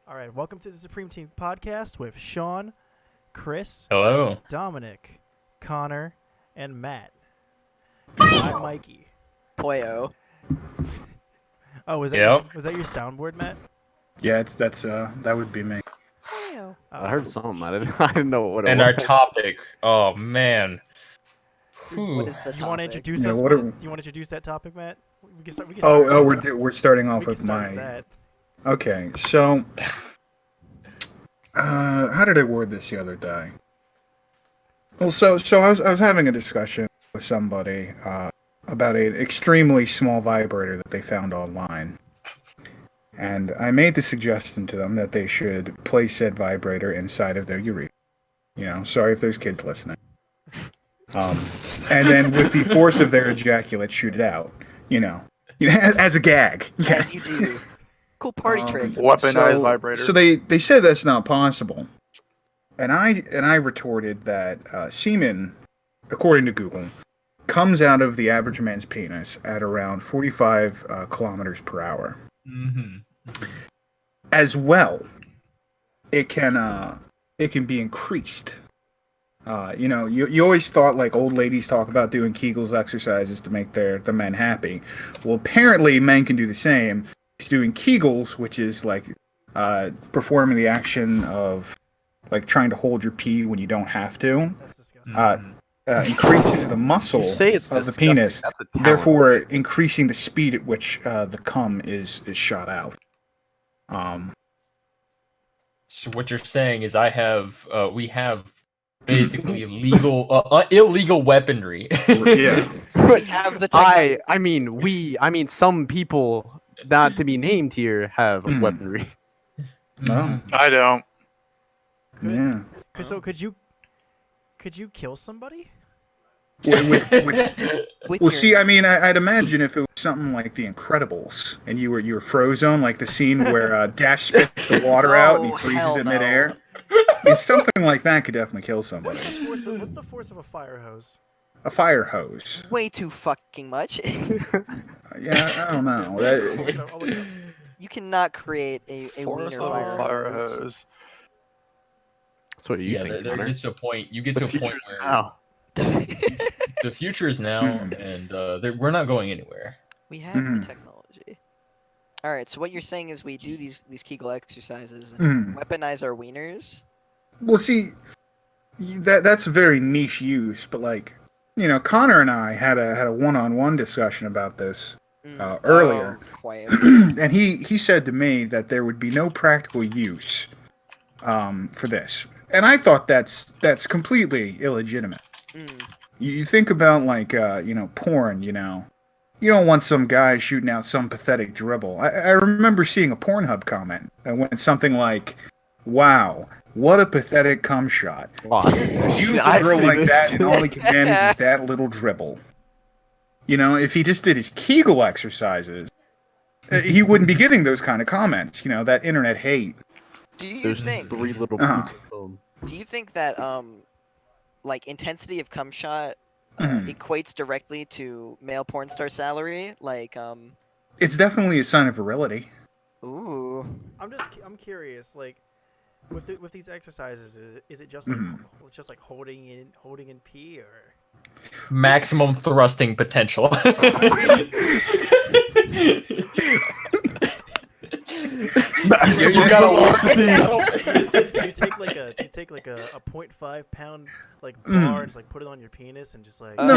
All right, welcome to the Supreme Team podcast with Sean, Chris, Hello. Dominic, Konnor, and Matt. I'm Mikey. Poyo. Oh, was that Yep. was that your soundboard, Matt? Yeah, that would be me. Poyo. I heard something. I didn't know what it And was. our topic. Oh man. What is the Do you want to topic? introduce Yeah, us? what Do are- you want to introduce that topic, Matt? We can start. We're starting off we with can start my. with that. Okay, so how did I word this the other day? Well, so I was having a discussion with somebody about an extremely small vibrator that they found online, and I made the suggestion to them that they should place said vibrator inside of their urethra. Sorry if there's kids listening. And then with the force of their ejaculate, shoot it out. As a gag. As you do. Cool party trick. Weaponized vibrator. So they said that's not possible, and I retorted that semen, according to Google, comes out of the average man's penis at around 45 kilometers per hour. Mm-hmm. As well, it can be increased. You always thought like old ladies talk about doing Kegels exercises to make the men happy. Well, apparently men can do the same. He's doing Kegels, which is like performing the action of like trying to hold your pee when you don't have to. That's disgusting. Increases the muscle You say it's of the disgusting. penis, That's a talent. therefore increasing the speed at which the cum is shot out. So what you're saying is we have basically illegal weaponry. Yeah. We have the tech. I mean some people not to be named here have Mm. weaponry. No. I don't. Yeah. So could you kill somebody? With Well, your, see, I mean, I'd imagine if it was something like The Incredibles, and you were Frozone, like the scene where Dash spits the water out and he Oh, freezes hell it no. midair. Yeah, something like that could definitely kill somebody. What's the force of a fire hose? A fire hose. way too fucking much. Yeah, I don't know. I'll look it up. You cannot create a Force wiener of a fire hose. hose. That's what you Yeah, think. there Connor. gets to a point. You get The to a point future's where now. the future is now, and we're not going anywhere. We have Mhm. the technology. Alright, so what you're saying is we do these Kegel exercises and weaponize our wieners? Well, see, that's a very niche use, but like, Connor and I had a one-on-one discussion about this earlier. Oh, quiet. And he said to me that there would be no practical use for this, and I thought that's completely illegitimate. Mm. You think about like porn. You don't want some guy shooting out some pathetic dribble. I remember seeing a Pornhub comment that went something like, "Wow, what a pathetic cum shot! You a girl like that, and all he can manage is that little dribble." If he just did his Kegel exercises, he wouldn't be getting those kind of comments. That internet hate. Do you There's think 3 little Uh-huh. poops of foam. do you think that like intensity of cum shot Mhm. equates directly to male porn star salary? Like It's definitely a sign of virility. ooh. I'm curious, like with these exercises, is it just like holding in pee or? Maximum thrusting potential. you got Do you take like a 0.5 pound like bar and just like put it on your penis and just like No,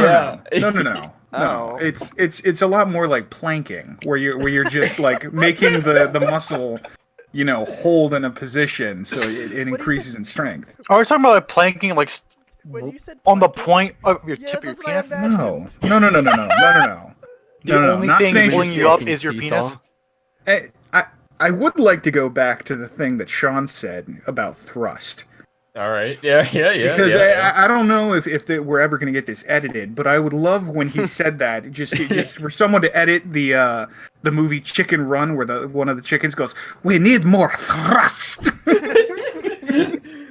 Yeah. no. Oh. It's a lot more like planking, where you're just like making the muscle, hold in a position so it increases in strength. Are we talking about like planking, like when you said on the planking- point of your Yeah, tip of your that's what I penis? imagined. No. The No, only not thing tenacious pulling you up planking. is your penis. I would like to go back to the thing that Sean said about thrust. All right. Yeah. Because yeah. I don't know if we're ever going to get this edited, but I would love when he said that, just for someone to edit the movie Chicken Run, where one of the chickens goes, "We need more thrust." I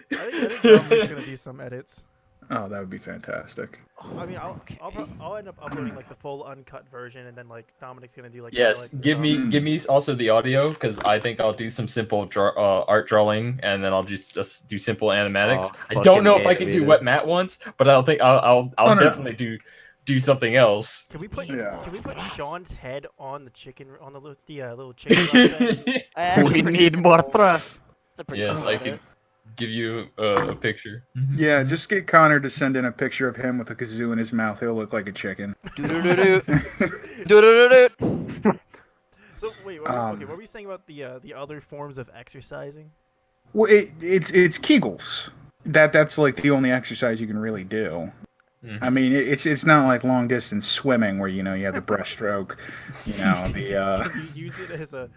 think Dominic's gonna do some edits. Oh, that would be fantastic. I mean, Okay. I'll end up uploading like the full uncut version, and then like Dominic's gonna do like Yes, highlights and give stuff. me also the audio because I think I'll do some simple art drawing and then I'll just do simple animatics. I don't know if I can do wet matte ones, but I'll no. definitely do something else. Can we put Yeah. Sean's head on the chicken on the little chicken run thing? That's We pretty need more simple. trust. That's a pretty Yes, simple I edit. could give you a picture. Yeah, just get Konnor to send in a picture of him with a kazoo in his mouth. He'll look like a chicken. Do-do-do-do. Do-do-do-do. So wait, what were you saying about the other forms of exercising? Well, it's Kegels. That's like the only exercise you can really do. I mean, it's not like long distance swimming where you have the breaststroke, the. Can you use it as a?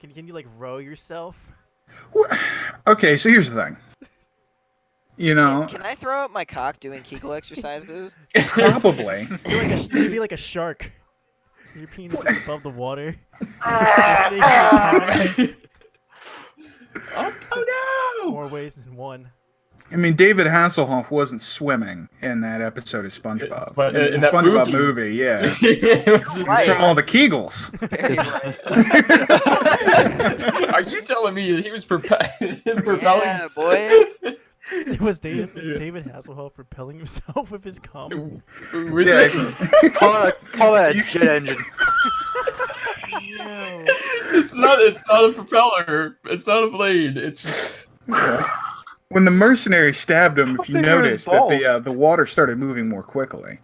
Can you like row yourself? Okay, so here's the thing. Can I throw up my cock doing Kegel exercises? Probably. You'd be like a shark. Your penis is above the water. Just makes you count. Oh no! More ways than one. I mean, David Hasselhoff wasn't swimming in that episode of SpongeBob. In that SpongeBob movie, yeah. It was just- Right. From all the Kegels. Are you telling me that he was propelling Yeah, boy. Was David Hasselhoff propelling himself with his cum? Yeah. Call that a jet engine. No. It's not a propeller. It's not a blade. It's just When the mercenary stabbed him, if you How big are his noticed that balls? the water started moving more quickly.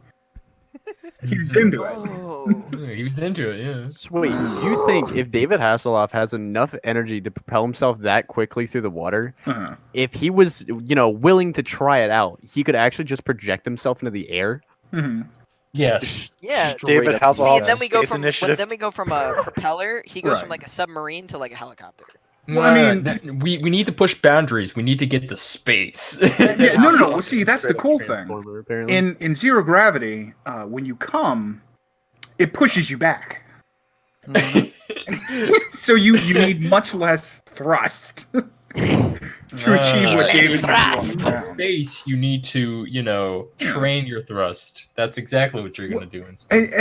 He was into it. Oh. he was into it, yeah. Sweet. Do you think if David Hasselhoff has enough energy to propel himself that quickly through the water, Uh-huh. if he was, willing to try it out, he could actually just project himself into the air? Mhm. Yes. Yeah. David See, Hasselhoff. and then we go Space from Initiative. a propeller. He goes from Right. like a submarine to like a helicopter. Well, I mean- we need to push boundaries. We need to get to space. Yeah, no. Well, see, that's the Straight up cool thing. Transformer, apparently. In zero gravity, when you come, it pushes you back. So you need much less thrust to achieve what Less David did on thrust. the ground. Space, you need to, train your thrust. That's exactly what you're gonna do in space.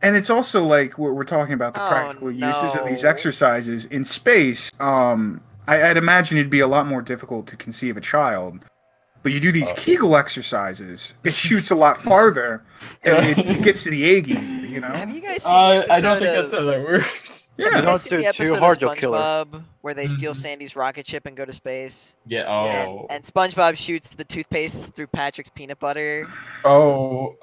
And it's also like we're talking about the Oh, practical uses of these no. exercises in space. I'd imagine it'd be a lot more difficult to conceive a child. But you do these Kegel exercises, it shoots a lot farther, and it gets to the egg easier, Have you guys seen the I don't think episode that's how that works. Have you Yeah. guys Don't seen do the it too episode hard, of you'll kill her. SpongeBob where they steal Mhm. Sandy's rocket ship and go to space? Yeah. And, Oh. and SpongeBob shoots the toothpaste through Patrick's peanut butter. Oh.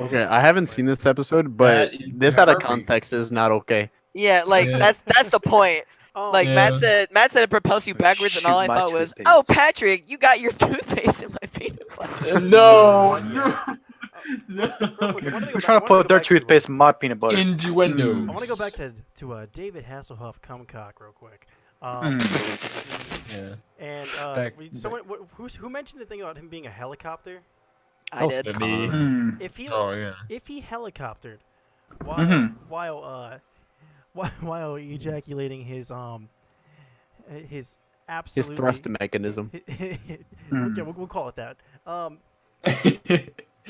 Okay, I haven't seen this episode, but That is this out of perfect. context is not okay. Yeah, like Yeah. that's the point. Oh, Like Yeah. Matt said it propels you backwards, and all I Shoot my thought was, toothpaste. "Oh, Patrick, you got your toothpaste in my peanut butter." No. We're trying to put their toothpaste in my peanut butter. Innuendo. I want to go back to David Hasselhoff cumcock real quick. Yeah. And Back- who mentioned the thing about him being a helicopter? I did. That me. Mm. If he Oh yeah. if he helicoptered Mhm. while ejaculating his His absolutely thrust mechanism. okay, we'll call it that.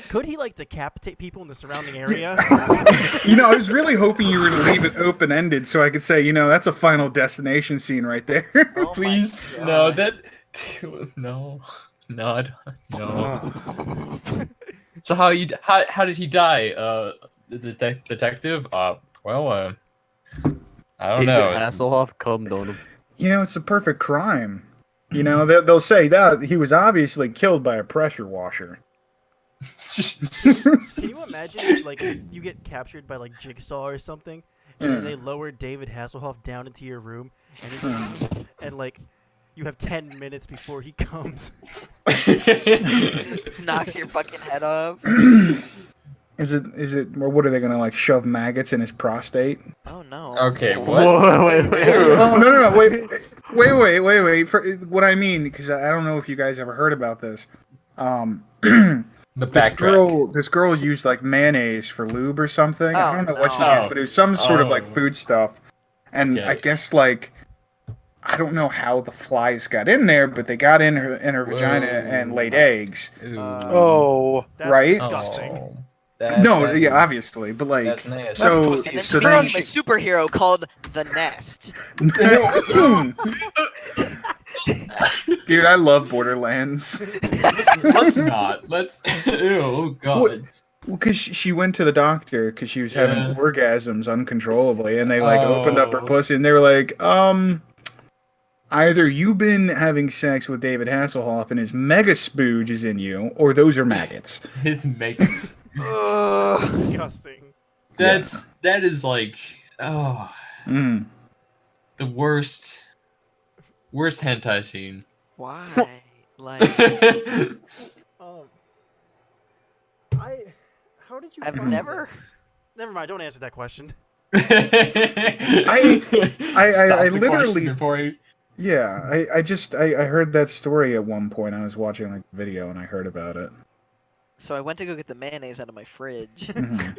Could he like decapitate people in the surrounding area? I was really hoping you were going to leave it open ended so I could say, that's a Final Destination scene right there. Oh my Please, God. no, that, no, I don't- no. So how did he die? The detective? Well, I don't David know. It's- Hasselhoff cummed on him. It's a perfect crime. They'll say that he was obviously killed by a pressure washer. Can you imagine like you get captured by like Jigsaw or something, and then Yeah. they lower David Hasselhoff down into your room, and like you have 10 minutes before he comes. Just knocks your fucking head off. Is it, or what are they going to shove maggots in his prostate? Oh no. Okay, what? Whoa, wait. Oh, no, wait. For, what I mean, because I don't know if you guys ever heard about this. The backtrack. This girl used mayonnaise for lube or something. I Oh, don't know what she no. used, but it was some sort of Oh. food stuff. And Yeah. I guess I don't know how the flies got in there, but they got in her vagina and laid eggs. Ooh. Oh. That's Right? disgusting. Oh. No, That yeah, is- obviously, but like, That's nasty. so That And then so she then became a superhero called the Nest. dude, I love Borderlands. Let's not. Let's. Ew, oh god. Well, because she went to the doctor because she was having Yeah. orgasms uncontrollably, and they like opened up her Oh. pussy, and they were like, either you've been having sex with David Hasselhoff and his mega spooge is in you, or those are maggots. His makes. Ugh. Disgusting. That is like Mm. the worst hentai scene. Why? Like, Um, how did you? I've find never- this? Never mind. Don't answer that question. I Stop the literally- question before you. Yeah, I heard that story at one point. I was watching like a video and I heard about it. so I went to go get the mayonnaise out of my fridge. Mhm.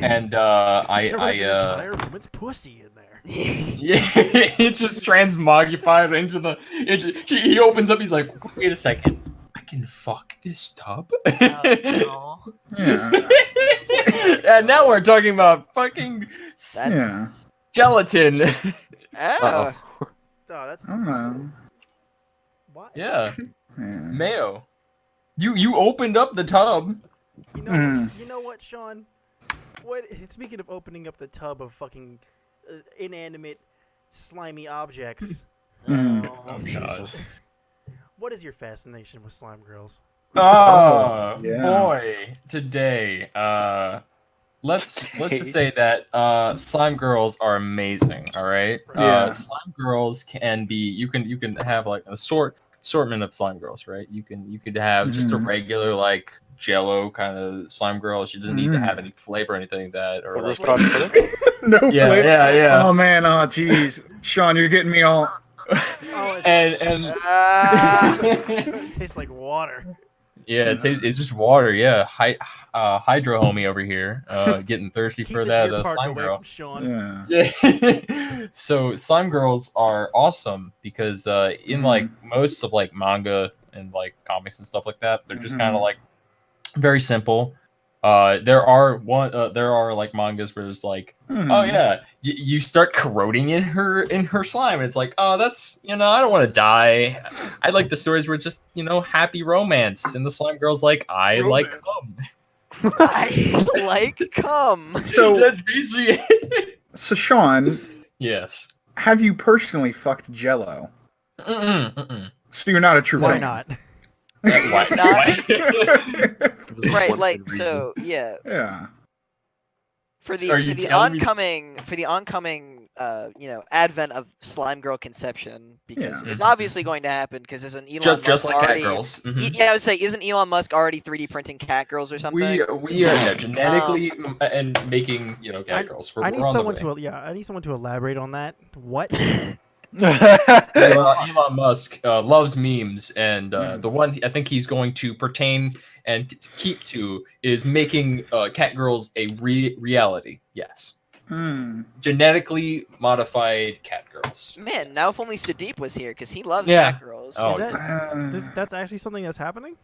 And There was an I entire woman's pussy in there. yeah, it's just transmogrified into the. He opens up. He's like, wait a second. I can fuck this tub. No. Yeah, And now we're talking about fucking That's... Yeah. gelatin. Oh. Oh, that's I don't know. why. Yeah, Yeah. mayo. You opened up the tub. You know. Mm. You know what, Sean? What? Speaking of opening up the tub of fucking inanimate, slimy objects, Mm. Oh, God. what is your fascination with slime girls? Oh, yeah. boy, today. Let's just say that slime girls are amazing. All right. Yeah. Slime girls can be. You can have like an assortment of slime girls, right? You could have just a Mhm. regular like Jello kind of slime girl. She doesn't need to have any flavor or anything like that. Or like, No yeah, flavor. yeah. Oh man, oh jeez, Sean, you're getting me all. Oh, and Ah. it tastes like water. yeah, it's just water. Yeah, hydro homie over here, getting thirsty Keep for the that deer park slime away girl. from Sean. Yeah. Yeah. So slime girls are awesome because in like most of like manga and like comics and stuff like that, they're just kind of like very simple. There are like mangas where it's like, oh yeah, you start corroding in her slime, and it's like, oh, that's I don't want to die. I like the stories where it's just happy romance, and the slime girl's like, I like cum. I like cum. So, That's basically it. so Sean, Yes. have you personally fucked Jello? Mm-mm. So you're not a true Why fan. not? Why? Right, like so, yeah. Yeah. For Are you the telling me- oncoming advent of slime girl conception, because Yeah. it's obviously going to happen, because isn't Elon just Musk like already, catgirls. Mhm. Yeah, I would say, isn't Elon Musk already 3D printing cat girls or something? We are genetically and making catgirls. I need we're on someone the way. I need someone to elaborate on that. What? Elon Musk loves memes, and the one I think he's going to pertain and keep to is making cat girls a reality. Yes, genetically modified cat girls. Man, now if only Sudeep was here, because he loves Yeah. cat girls. Oh, Is that that's actually something that's happening?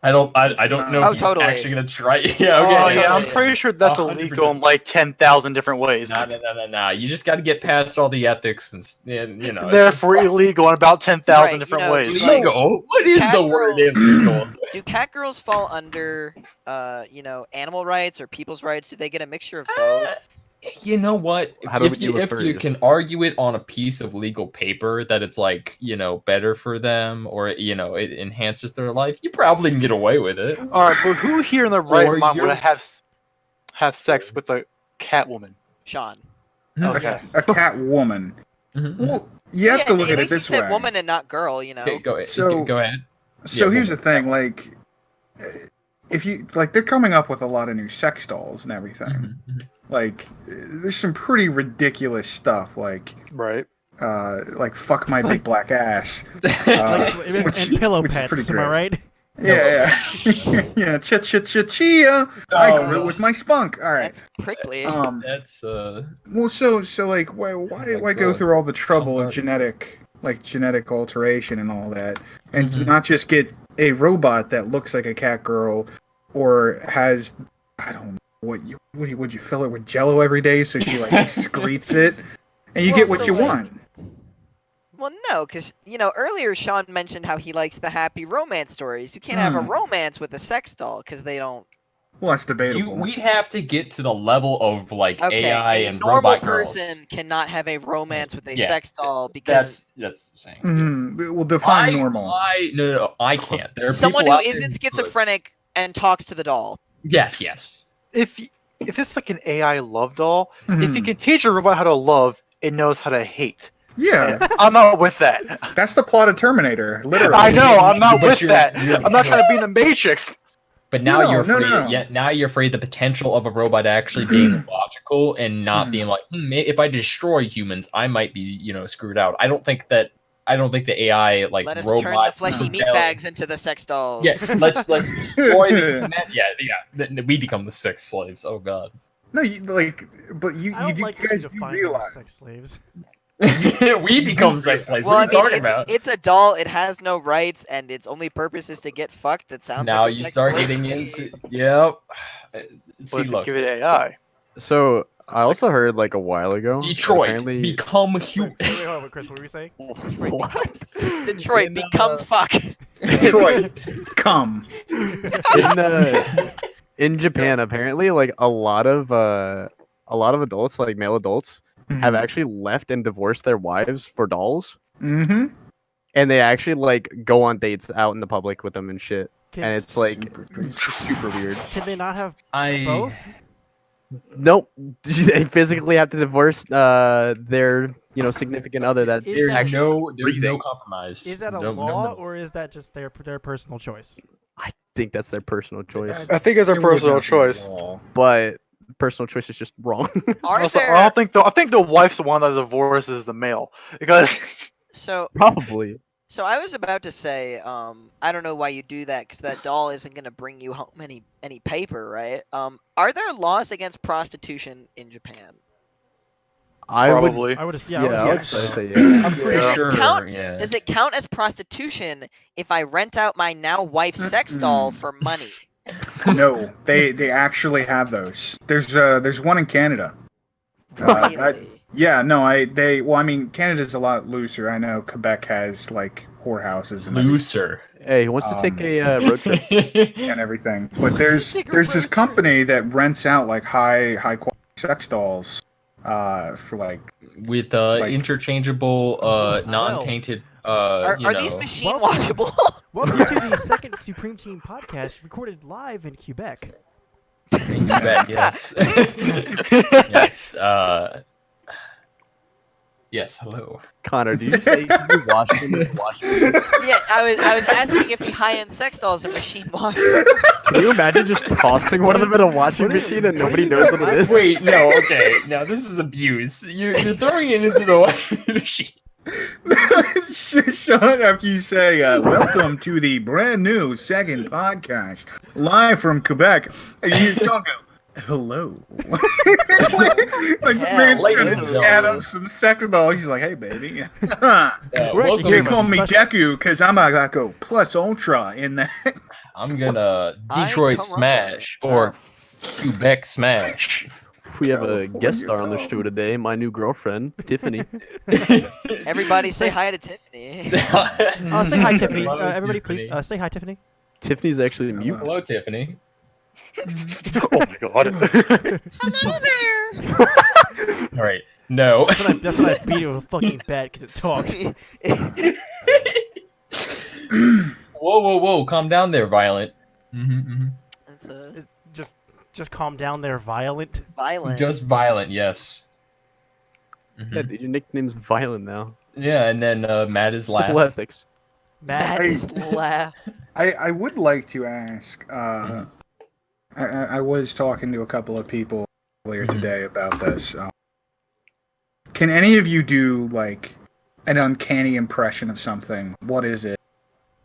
I don't know Oh, if he's totally. actually gonna try. Yeah, Oh okay. yeah, I'm pretty sure that's 100%. illegal in like 10,000 different ways. Nah. You just got to get past all the ethics and Therefore illegal in about 10,000 Right, different do, ways. like, illegal. What is cat the word girls- illegal? do cat girls fall under, animal rights or people's rights? Do they get a mixture of both? You know what? How do If we you, deal with if you furries? can argue it on a piece of legal paper that it's like better for them, or it enhances their life, you probably can get away with it. All right, but who here in the right Or mind would you're- have sex with a cat woman? Sean. Okay. Yes. A cat woman. Well, you have to look at it least this he said way. woman and not girl, Okay, So- go ahead. So Yeah, here's the woman. thing, like, if you like, they're coming up with a lot of new sex dolls and everything. Like, there's some pretty ridiculous stuff, like Right. fuck my big black ass, And pillow which is pets, pretty am I great. right? Yeah, yeah, chia. I Oh, grew no. with my spunk. All right. That's prickly. That's Well, so like, why go God. through all the trouble of Somewhere- genetic alteration and all that, and Mhm. not just get a robot that looks like a cat girl, or has, I don't know would you fill it with Jello every day so she like excretes it, and you Well, get what so, you like- want. Well, no, because, earlier Sean mentioned how he likes the happy romance stories. You can't have a romance with a sex doll because they don't. Well, that's debatable. We'd have to get to the level of like Okay, AI a and normal robot girls. person cannot have a romance with a Yeah, sex doll because That's saying. We'll define I, normal. no, I can't. There are someone people who out there isn't could. schizophrenic and talks to the doll. Yes. If it's like an AI love doll, if you Mhm. can teach a robot how to love, it knows how to hate. Yeah, And I'm not with that. that's the plot of Terminator. Literally. I know. I'm not But with that. you're- I'm not trying to be in the Matrix. But now No, you're no, afraid. no. Yeah, now you're afraid the potential of a robot actually being logical and not being like, if I destroy humans, I might be, screwed out. I don't think the AI like Let us robot. turn the fleshy meat rebel- bags into the sex dolls. Yeah, let's destroy the human. We become the sex slaves. Oh god. No, but you I don't do like you how you guys do define them as realize. sex slaves. We become sex slaves. Well, What are you talking it's, about? it's a doll. It has no rights, and its only purpose is to get fucked. That sounds Now like a you sex start slave. getting into. Yep. See, But if you look. give it AI, So I also heard like a while ago. that Detroit, apparently... become Wait, human. hold on, Chris, what were you saying? What? Detroit, In, become fuck. Detroit, come. In Japan, apparently, like a lot of adults, like male adults, have actually left and divorced their wives for dolls, Mm-hmm. and they actually like go on dates out in the public with them and shit. Can, And it's like super weird. can they not have I. both? Nope, they physically have to divorce their significant other. That Is There's that- no breathing. compromise. Is that a No- law no. or is that just their personal choice? I think that's their personal choice, I think it's a personal choice. but personal choice is just wrong. Are Also, there... I think the wife's the one that divorces the male because So Probably. I was about to say, I don't know why you do that, because that doll isn't gonna bring you home any paper, right? Are there laws against prostitution in Japan? I would. probably. I would have. Yeah, Yeah, I I would would say say. yeah. I'm pretty Does it sure. count- Yeah. Does it count as prostitution if I rent out my now wife's sex doll for money? No, they actually have those. There's one in Canada. Really? Yeah, no, well, I mean, Canada's a lot looser. I know Quebec has like whorehouses and Looser. Hey, he wants to take a road trip. and everything. But there's this company that rents out like high quality sex dolls for like With Like- interchangeable, non-tainted. Are you these know. machine Welcome. washable? Welcome to the second Supreme Team podcast, recorded live in Quebec. in Quebec, yes. Yes. Yes. Hello. Connor, did you say you watched them? Yeah, I was asking if the high-end sex dolls are machine washable. Can you imagine just tossing one of them in a washing What are you- machine and what are nobody you knows guys what it is? Wait. No. Okay. Now this is abuse. You're throwing it into the washing machine. Sean, after you say, welcome to the brand new second podcast, live from Quebec, and you don't go, hello. like the man's Hello. trying to add up some sex dolls. He's like, hey, baby. We're actually Welcome here You with call me special- Deku because I'm going to go plus ultra in that. I'm gonna I Detroit come up Smash with it. or Quebec Smash. We have a guest star on the show today, my new girlfriend, Tiffany. Everybody say hi to Tiffany. Say hi, Tiffany. Hello, Everybody, Tiffany. please say hi, Tiffany. Tiffany's actually mute. Hello, Tiffany. Oh my god. Hello there. All right. No. That's when I beat it with a fucking bat because it talks. Whoa. Calm down there, Violent. That's Just calm down there, violent. violent. Just Violent, yes. Yeah, dude, your nickname's Violent now. Yeah, and then Matt is Simple laugh. ethics. That is laugh. I would like to ask. I was talking to a couple of people earlier today about this. Can any of you do like an uncanny impression of something? What is it?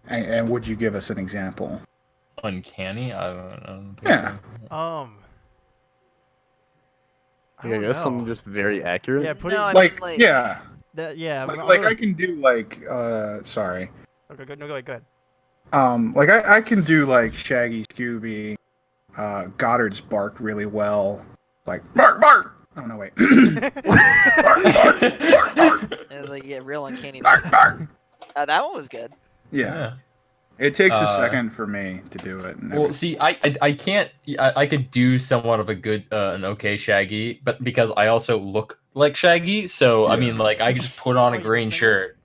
And would you give us an example? Uncanny? I don't think Yeah. so. I I don't guess know. something just very accurate. Yeah, putting No, I Like, mean, like, yeah. yeah. Like I can do like sorry. Okay, go, no, go ahead. Like I can do like Shaggy, Scooby, Goddard's bark really well. Like bark bark. Oh no wait. Bark bark bark bark it was like real uncanny. bark bark. That one was good. Yeah. It takes a Uh, second for me to do it. And Well, everything. see, I can't. I could do somewhat of a good, an okay Shaggy, but because I also look like Shaggy, so I Yeah. mean, like I could just put on Oh, a you're the green singer? shirt.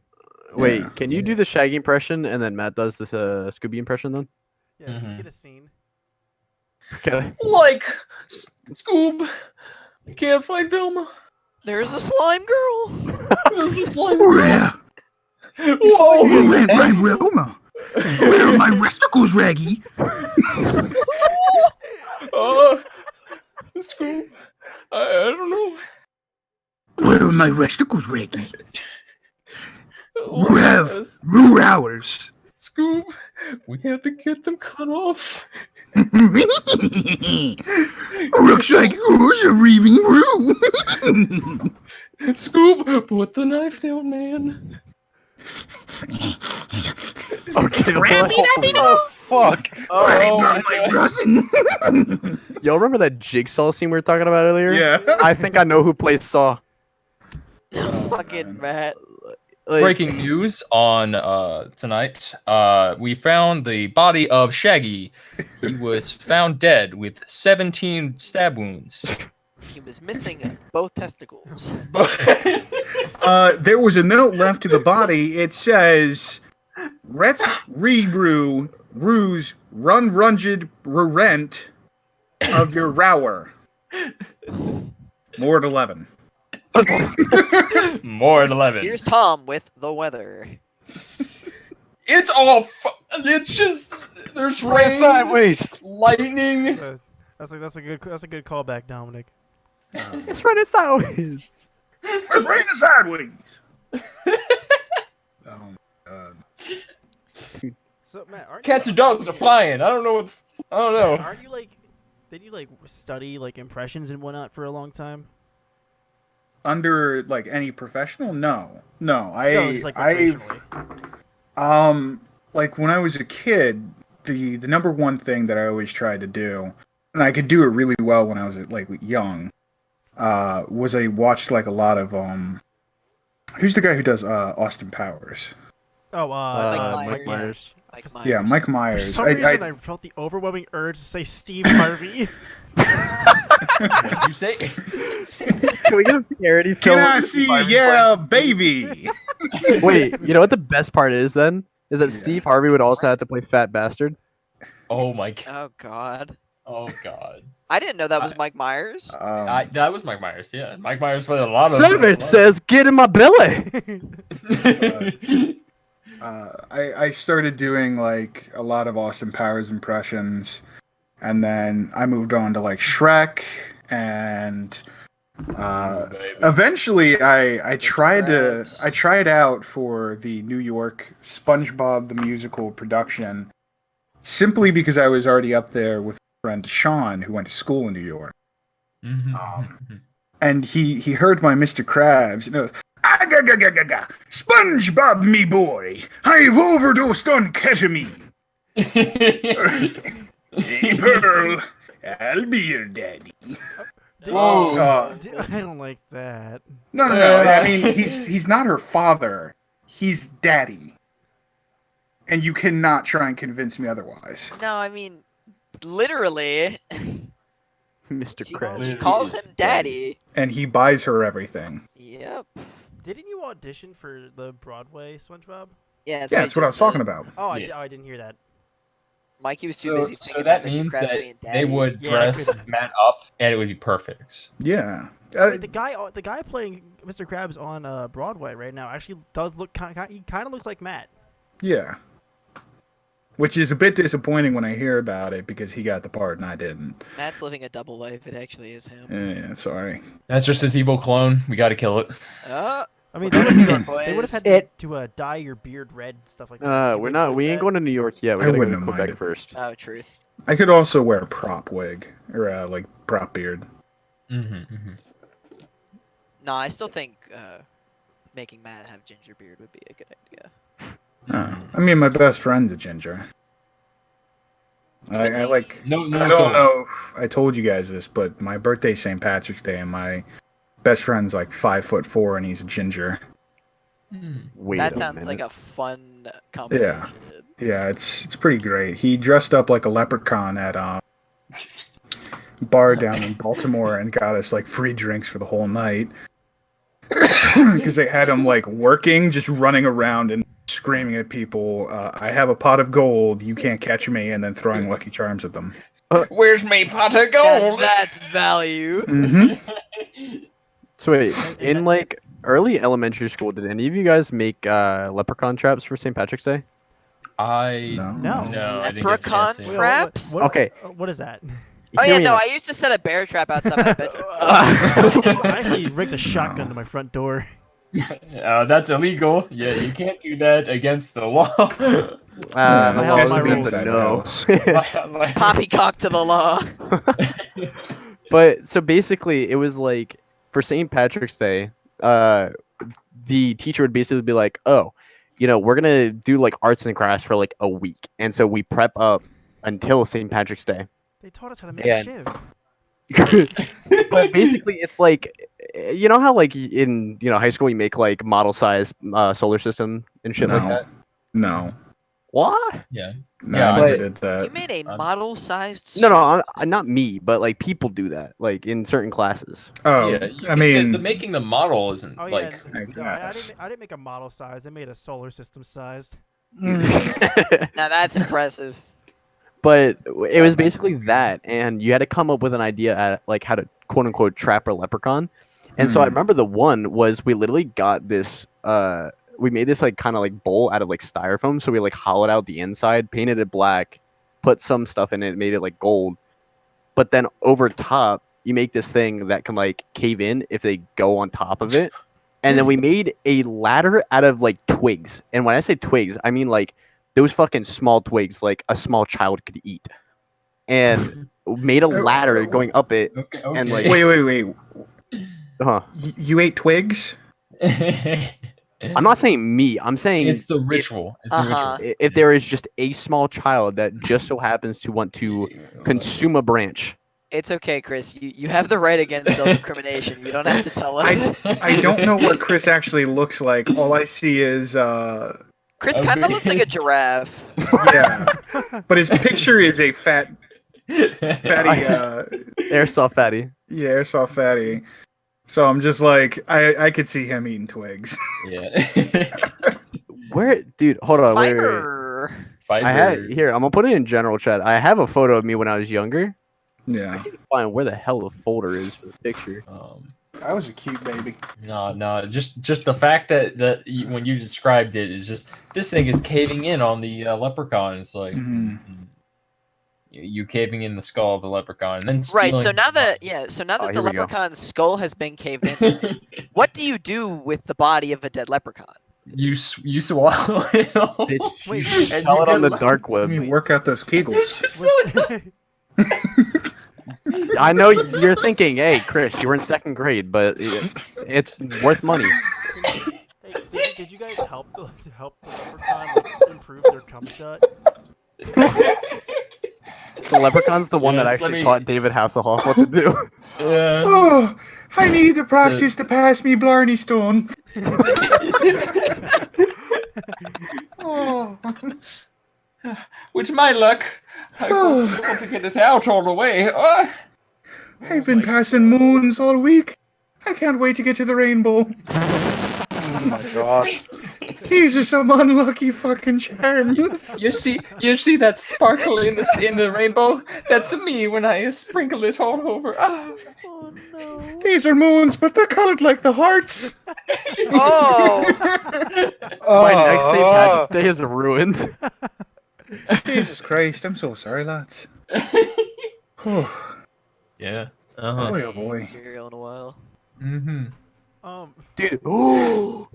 Wait, Yeah. can you do the Shaggy impression and then Matt does this Scooby impression then? Yeah, Mhm. get a scene. Okay. Like Scoob, can't find Velma. There's a slime girl. There's a slime Oh girl. yeah. Whoa! Where's my Roma? Where are my resticles, Raggy? Scoob, I don't know. Where are my resticles, Raggy? Oh, yes. Rue hours. Scoob, we have to get them cut off. Looks like yours are reaving Rue. Scoob, put the knife down, man. Okay. Oh fuck! Oh, my my God. cousin. Y'all remember that jigsaw scene we were talking about earlier? Yeah. I think I know who plays Saw. Fucking Matt. Like, Breaking news on tonight. We found the body of Shaggy. He was found dead with 17 stab wounds. He was missing both testicles. There was a note left to the body. It says, "Retz rebrew ruse run runged rent of your rower." More at 11. More than 11. Here's Tom with the weather. It's all. It's just there's Right rain, sideways. lightning. That's a good callback, Dominic. it's running sideways. It's raining sideways. Oh my god. So Matt, aren't Cats you, and dogs are flying. I don't know what. I don't know. Aren't you like? Did you like study like impressions and whatnot for a long time? Under like any professional? No. No, it's like I've recreationally. like when I was a kid, the number one thing that I always tried to do, and I could do it really well when I was like young, was I watched like a lot of who's the guy who does Austin Powers? Oh, Mike yeah. Myers. Mike Myers. Yeah, Mike For Myers. some reason, I felt the overwhelming urge to say Steve Harvey. What did you say? Can we get a parody film? Can I see yeah, baby? Wait, you know what the best part is then? Is that Yeah. Steve Harvey would also have to play Fat Bastard. Oh my god. Oh God. Oh god. I didn't know that was Mike Myers. That was Mike Myers. Yeah, Mike Myers played a lot of. Seven says, "Get in my belly." I started doing like a lot of Austin Powers impressions, and then I moved on to like Shrek, and eventually I tried out for the New York SpongeBob the Musical production, simply because I was already up there with my friend Sean, who went to school in New York. And he heard my Mr. Krabs, and it was, SpongeBob, me boy, I've overdosed on ketamine. Hey, Pearl, I'll be your daddy. Whoa. I don't like that. No. I mean, he's not her father. He's daddy. And you cannot try and convince me otherwise. No, I mean, literally. Mr. She Krabs. calls him daddy. And he buys her everything. Yep. Didn't you audition for the Broadway SpongeBob? Yeah, Yeah, that's what I was talking about. Oh, Yeah. I didn't hear that. Mikey was too busy So thinking that about Mr. means Krabs that being they daddy. would Yeah, dress Matt up, and it would be perfect. Yeah. The guy playing Mr. Krabs on Broadway right now actually does look he kind of looks like Matt. Yeah. Which is a bit disappointing when I hear about it, because he got the part and I didn't. Matt's living a double life. It actually is him. Yeah, sorry. That's just his evil clone. We got to kill it. I mean, What they are we would doing, they would boys? have had to dye your beard red and stuff like that. We're not. We ain't going to New York yet. We I gotta go wouldn't to have Quebec minded. first. Oh, truth. I could also wear a prop wig or like prop beard. No, I still think making Matt have ginger beard would be a good idea. I mean, my best friend's a ginger. I like. No, I don't know if I told you guys this, but my birthday's St. Patrick's Day, and my best friend's like 5'4", and he's a ginger. Wait That a sounds minute. like a fun combination. Yeah, it's pretty great. He dressed up like a leprechaun at bar down in Baltimore and got us like free drinks for the whole night because they had him like working, just running around and screaming at people, I have a pot of gold, you can't catch me, and then throwing Lucky Charms at them. Where's me pot of Now gold? that's value. Mm-hmm. So wait, in like early elementary school, did any of you guys make leprechaun traps for St. Patrick's Day? No. I didn't get a Leprechaun chance to. traps? Okay. What is that? Oh Hear yeah, me no, out. I used to set a bear trap outside my bedroom. I actually rigged a shotgun to my front door. That's illegal. Yeah, you can't do that against the law. The My law house, is my against rules. the no. Poppycock to the law. But so basically, it was like for St. Patrick's Day, the teacher would basically be like, "Oh, we're gonna do like arts and crafts for like a week," and so we prep up until St. Patrick's Day. They taught us how to make Yeah. shiv. But basically, it's like, you know how like in high school you make like model size solar system and shit like No. that. No. What? Yeah. No, Yeah, I but- never did that. You made a Um, model-sized. No, not me, but like people do that, like in certain classes. Oh, yeah. I mean, the making the model isn't Oh yeah, like. I no, I guess. didn't make a model size. I made a solar system sized. Now that's impressive. But it was basically that, and you had to come up with an idea at like how to quote unquote trap a leprechaun. And so I remember the one was we literally got this we made this like kind of like bowl out of like styrofoam, so we like hollowed out the inside, painted it black, put some stuff in it, made it like gold. But then over top, you make this thing that can like cave in if they go on top of it. And then we made a ladder out of like twigs. And when I say twigs, I mean like those fucking small twigs like a small child could eat. And made a ladder going up it. Okay. And, like- Wait. Huh. You ate twigs? I'm not saying me. I'm saying it's the ritual. It's the Uh-huh. ritual. if there is just a small child that just so happens to want to consume a branch. It's okay, Chris. You have the right against self-incrimination. You don't have to tell us. I don't know what Chris actually looks like. All I see is Chris kind of looks like a giraffe. yeah, but his picture is a fatty Airsoft fatty. yeah, airsoft fatty. So I'm just like I could see him eating twigs. Yeah. Where, dude? Hold on. Wait. Fiber. Fiber. I had here. I'm gonna put it in general chat. I have a photo of me when I was younger. I Yeah, need to find where the hell the folder is for the picture. I was a cute baby. No. Just the fact that when you described it is just this thing is caving in on the leprechaun. It's like you caving in the skull of the leprechaun, and then Right. So stealing- now that the here we go. leprechaun's skull has been caved in, what do you do with the body of a dead leprechaun? you swallow it all. Bitch, Wait, you and sell you it on get the dark I web. mean, work out those Kegels. I know you're thinking, hey, Chris, you were in second grade, but it's worth money. Hey, did you guys help the leprechaun like, improve their cum shot? The leprechaun's the one that Yes, actually taught David Hasselhoff what to do. Yeah. Oh, I need to practice to pass me Blarney stones. Oh. With my luck, I was able to get it out all the way. I've been passing moons all week. I can't wait to get to the rainbow. Oh my gosh. These are some unlucky fucking charms. You see that sparkle in the rainbow? That's me when I sprinkle it all over. Oh no. These are moons, but they're colored like the hearts. Oh, My next St. Patrick's Day is ruined. Jesus Christ, I'm so sorry, lads. Whew. Yeah. Boy, oh boy. cereal in a while. Mm-hmm. Dude,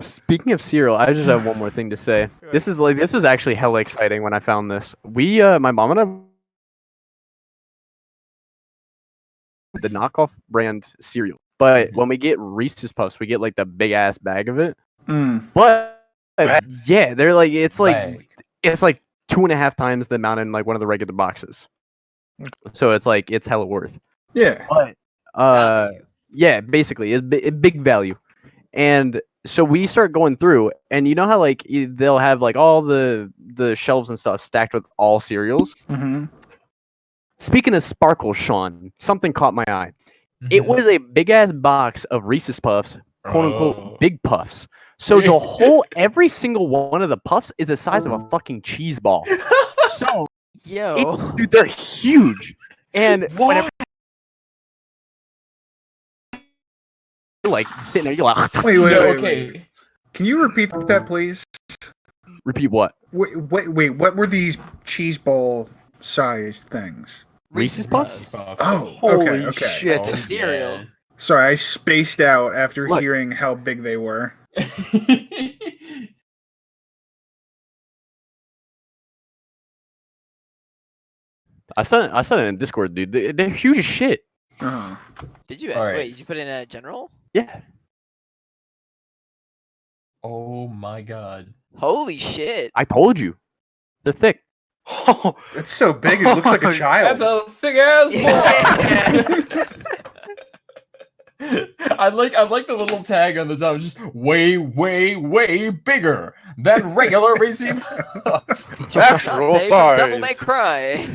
speaking of cereal, I just have one more thing to say. This is actually hella exciting when I found this. My mom and I, the knockoff brand cereal, but when we get Reese's Puffs, we get like the big ass bag of it. But yeah, they're like it's like 2.5 times the amount in like one of the regular boxes. So it's hella worth. Yeah. But Value. yeah, basically it's big value. And so we start going through, and you know how like they'll have like all the shelves and stuff stacked with all cereals. Mm-hmm. Speaking of sparkles, Sean, something caught my eye. It was a big ass box of Reese's Puffs, quote unquote, big puffs. So the whole, every single one of the puffs is the size of a fucking cheese ball. So, dude, they're huge. And whenever you're like sitting there, you're like, Wait. Okay. Can you repeat that, please? Repeat what? Wait. What were these cheese ball sized things? Reese's Puffs? Oh, Holy okay. shit. It's a cereal. Sorry, I spaced out after Look. hearing how big they were. I sent it in Discord, dude. They're huge as shit. Uh-huh. Did you? All right. Wait, did you put in a general? Yeah. Oh my god. Holy shit. I told you. They're thick. It's so big, it looks like a child. That's a thick ass boy. I like the little tag on the top. It's just way bigger than regular Reese's Puffs. Actual Dante from Devil May size. Cry.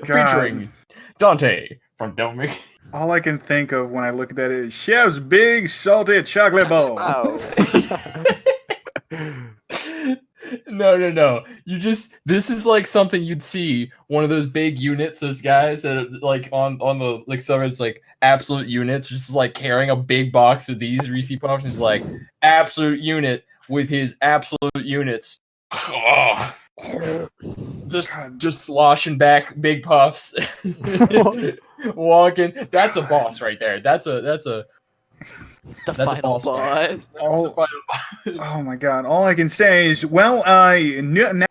Featuring Dante from Dominic. All I can think of when I look at that is Chef's Big Salted Chocolate Bowl. Wow. No. This is like something you'd see one of those big units, those guys that like on the like some it's like absolute units, just like carrying a big box of these Reese's Puffs. Is like absolute unit with his absolute units. Just sloshing back big puffs. Walking. That's a boss right there. That's a The That's a final boss boss. Oh my god. All I can say is, well, now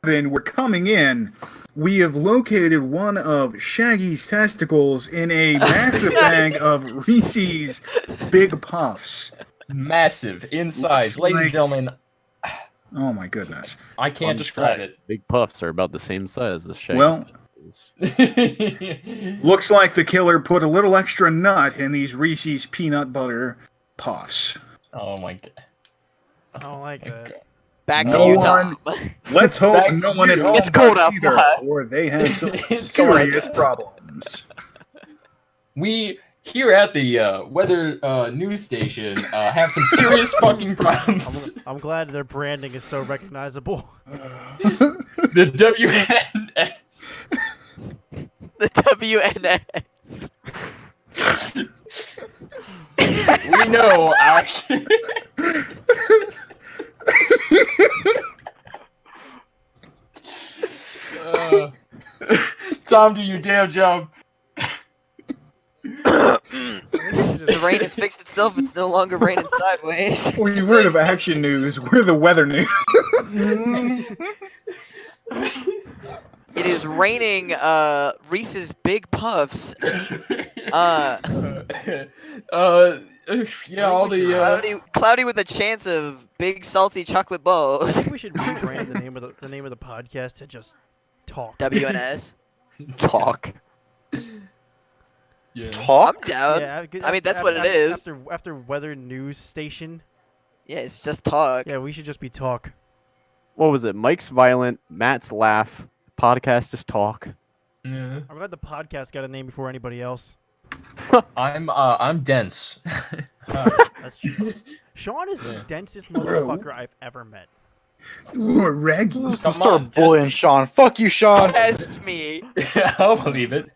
we're coming in. We have located one of Shaggy's testicles in a massive bag of Reese's Big Puffs. Massive in size, ladies and gentlemen. Oh my goodness. I can't describe it. Big puffs are about the same size as Shaggy's. Well, looks like the killer put a little extra nut in these Reese's peanut butter puffs. Oh my god. I don't like that. Back to No you, Tom. Let's hope Back to no one you. at home It's cold does either, outside. or they have some It's cold serious outside. problems. We here at the weather news station have some serious fucking problems. I'm glad their branding is so recognizable. The WNS. The WNS. We know actually. Tom, do your damn job. The rain has fixed itself. It's no longer raining sideways. When you've heard of action news, we're the weather news. It is raining Reese's Big Puffs. Yeah, all the Cloudy with a chance of big salty chocolate I balls. think we should rebrand the name of the podcast to just Talk. WNS. Talk. yeah. Talk? I'm down. Yeah, I mean, that's what it is. After weather news station. Yeah, it's just talk. Yeah, we should just be Talk. What was it? Mike's violent, Matt's laugh. Podcast is talk. Yeah. I'm glad the podcast got a name before anybody else. I'm dense. That's true. Sean is the Yeah. densest motherfucker I've ever met. Ooh, Reggie. Come Start on, bullying Sean. Fuck you, Sean. Test me. I'll believe it.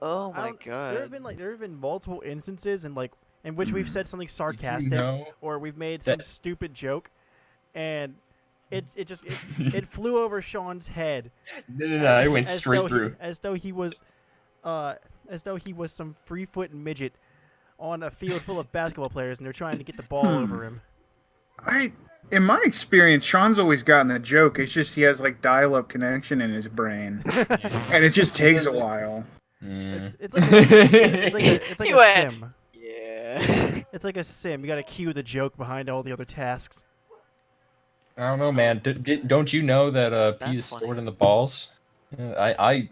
Oh I my don't- god. There have been multiple instances in which we've said something sarcastic You know or we've made some that- stupid joke, and it flew over Sean's head. No, it went as straight though through. As though he was some 3-foot midget on a field full of basketball players, and they're trying to get the ball over him. In my experience, Sean's always gotten a joke. It's just he has like dial-up connection in his brain, and it just takes a while. It's like a You went, sim. Yeah. It's like a sim. You got to cue the joke behind all the other tasks. I don't know, man. Don't you know that pee That's is stored funny. in the balls? I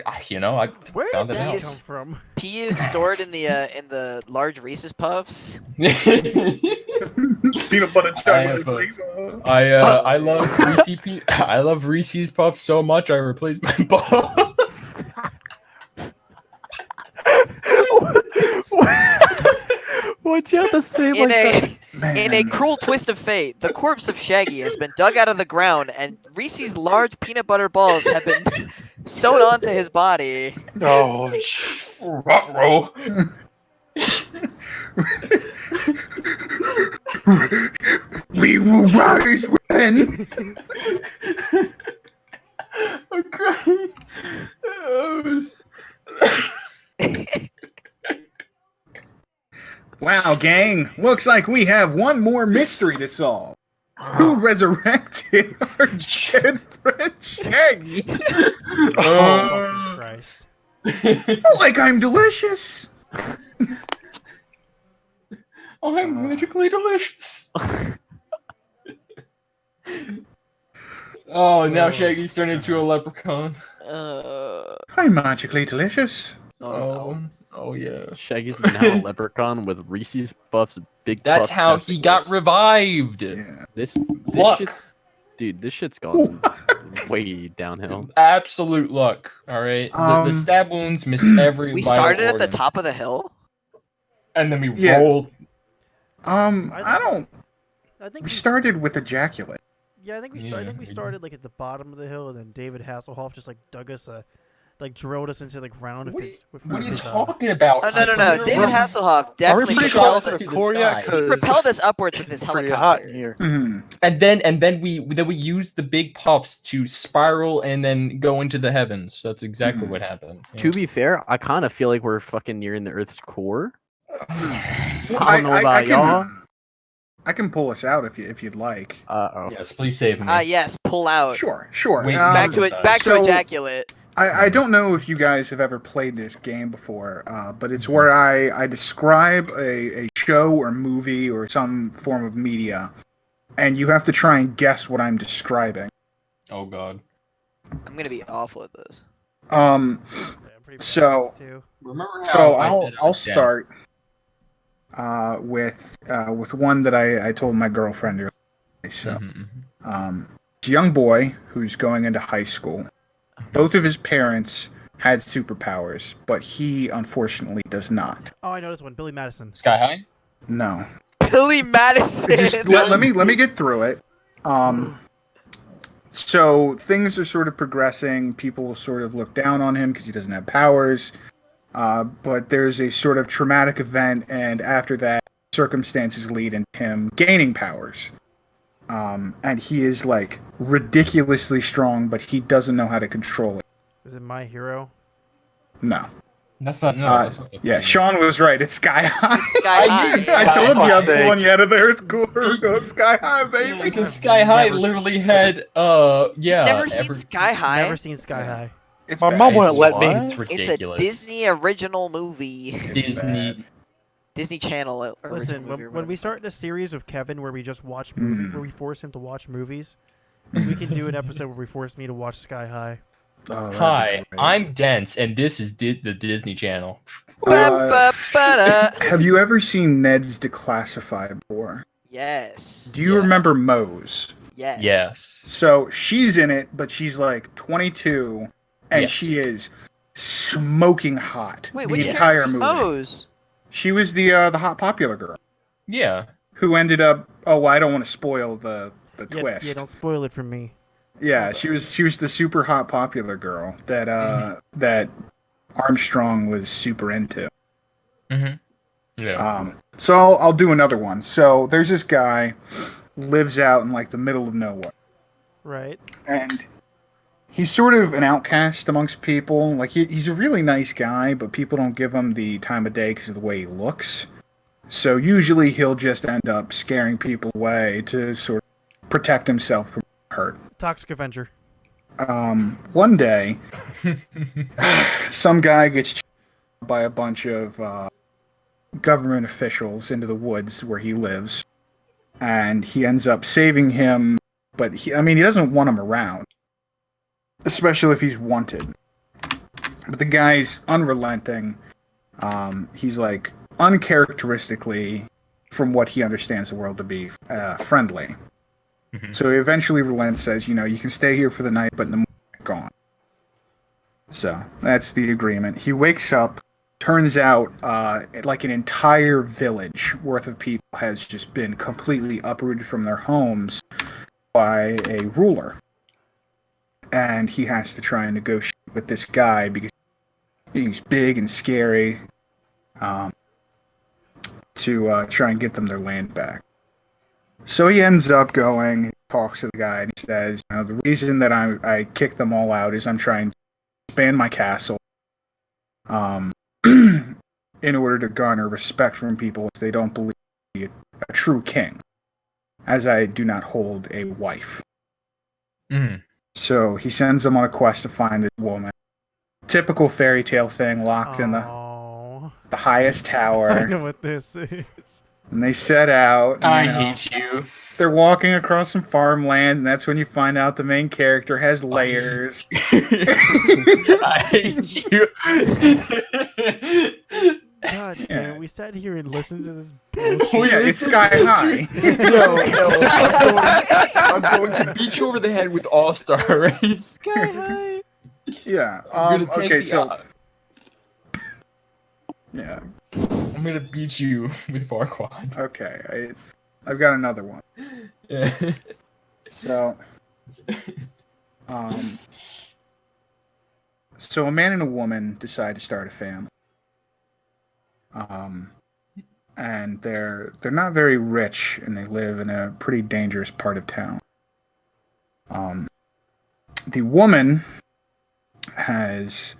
Where found did it that out. come from? Pee is stored in the large Reese's Puffs. Peanut butter chocolate flavor. I love I love Reese's Puffs so much I replaced my ball. What'd you have to say In like a in a cruel twist of fate, the corpse of Shaggy has been dug out of the ground, and Reese's large peanut butter balls have been sewn onto his body. Oh, Ruh-roh. We will rise when. I'm crying. Oh. Wow, gang! Looks like we have one more mystery to solve. Who resurrected our dead friend Shaggy? Oh, fucking Christ. Like I'm delicious. Oh, I'm magically delicious. Oh, now Shaggy's turned into a leprechaun. I'm magically delicious. Oh yeah. Shaggy's now a leprechaun with Reese's Puffs big. That's puff how he got testicles. revived. Yeah. This Luck. shit's, dude, this shit's gone way downhill. Absolute luck. All right. The stab wounds missed every. We vital started at the organ. top of the hill. and then we Yeah. rolled. I don't. I think We started with ejaculate. Yeah, I think we Yeah, I think we we started like at the bottom of the hill, and then David Hasselhoff just like dug us like drilled us into the ground What with his. With What are you his, talking about? Oh no! David Hasselhoff definitely pretty propelled close us, to the core sky. yet? he 'Cause propelled us upwards with his it's pretty hot helicopter. in here. Mhm. And then we used the big puffs to spiral and then go into the heavens. That's exactly what happened. To be fair, I kind of feel like we're fucking nearing the Earth's core. Well, I don't know about y'all. I can pull us out if you'd like. Oh. Yes, please save me. Yes, pull out. Sure. Wait, Back to it. Back so- to ejaculate. I don't know if you guys have ever played this game before, but it's where I describe a show or movie or some form of media, and you have to try and guess what I'm describing. Oh God. I'm gonna be awful at this. Yeah, I'm pretty bad So- at this, too. Remember how So I I'll said I was dead? start with one that I told my girlfriend earlier. So it's a young boy who's going into high school. Both of his parents had superpowers, but he unfortunately does not. Oh, I know this one. Billy Madison. Sky High. No. Billy Madison. Just let me get through it. So things are sort of progressing. People sort of look down on him because he doesn't have powers. But there's a sort of traumatic event, and after that, circumstances lead into him gaining powers. And he is like ridiculously strong, but he doesn't know how to control it. Is it My Hero? No. That's not. No. That's not the Yeah, thing. Sean was right. It's Sky High. Sky High. I told you I'm Fuck's pulling sakes. you out of there. It's cool. Go Sky High, Yeah, baby. because Sky High Never literally had Never seen Sky High. Never seen Sky High. It's My bad. mom wouldn't let me. It's It's a ridiculous. Disney original movie. Disney. Disney Channel original Listen, movie. or when whatever we it's start this series with Kevin, where we just watch movies, where we force him to watch movies, we can do an episode where we force me to watch Sky High. Oh, that'd be Hi, great. I'm Dense, and this is the Disney Channel. Ba-ba-ba-da. Have you ever seen Ned's Declassified before? Yes. Do you Yeah. remember Mose? Yes. Yes. So she's in it, but she's like 22, and Yes. she is smoking hot Wait, the which entire character? movie. Mose. She was the hot popular girl Yeah. who ended up. Oh, well, I don't want to spoil the twist. Yeah, don't spoil it for me. Yeah, she was the super hot popular girl that that Armstrong was super into. Yeah. So I'll do another one. So there's this guy lives out in like the middle of nowhere, Right. and he's sort of an outcast amongst people. Like he's a really nice guy, but people don't give him the time of day because of the way he looks. So usually he'll just end up scaring people away to sort of protect himself from hurt. Toxic Avenger. One day, some guy gets chased by a bunch of government officials into the woods where he lives, and he ends up saving him. But he doesn't want him around, especially if he's wanted. But the guy's unrelenting. He's like uncharacteristically, from what he understands the world to be, friendly. Mhm. So he eventually relents, says, you can stay here for the night, but in the morning, you're gone. So that's the agreement. He wakes up. Turns out, like an entire village worth of people has just been completely uprooted from their homes by a ruler. And he has to try and negotiate with this guy because he's big and scary, to try and get them their land back. So he ends up going, talks to the guy, and he says, the reason that I kicked them all out is I'm trying to expand my castle in order to garner respect from people if they don't believe me a true king, as I do not hold a wife. Mhm. So he sends them on a quest to find this woman. Typical fairy tale thing, locked in the highest I tower. know what this is. And they set out. I hate you. They're walking across some farmland, and that's when you find out the main character has layers. I hate you. God damn Yeah. it, we sat here and listened to this bullshit. We Yeah, it's listen sky to- high. I'm going to beat you over the head with All-Star Race. Sky high. Yeah. I'm gonna take Okay, the so yeah. I'm gonna beat you with Farquaad. Okay, I've got another one. Yeah. So, so a man and a woman decide to start a family. And they're not very rich, and they live in a pretty dangerous part of town. The woman is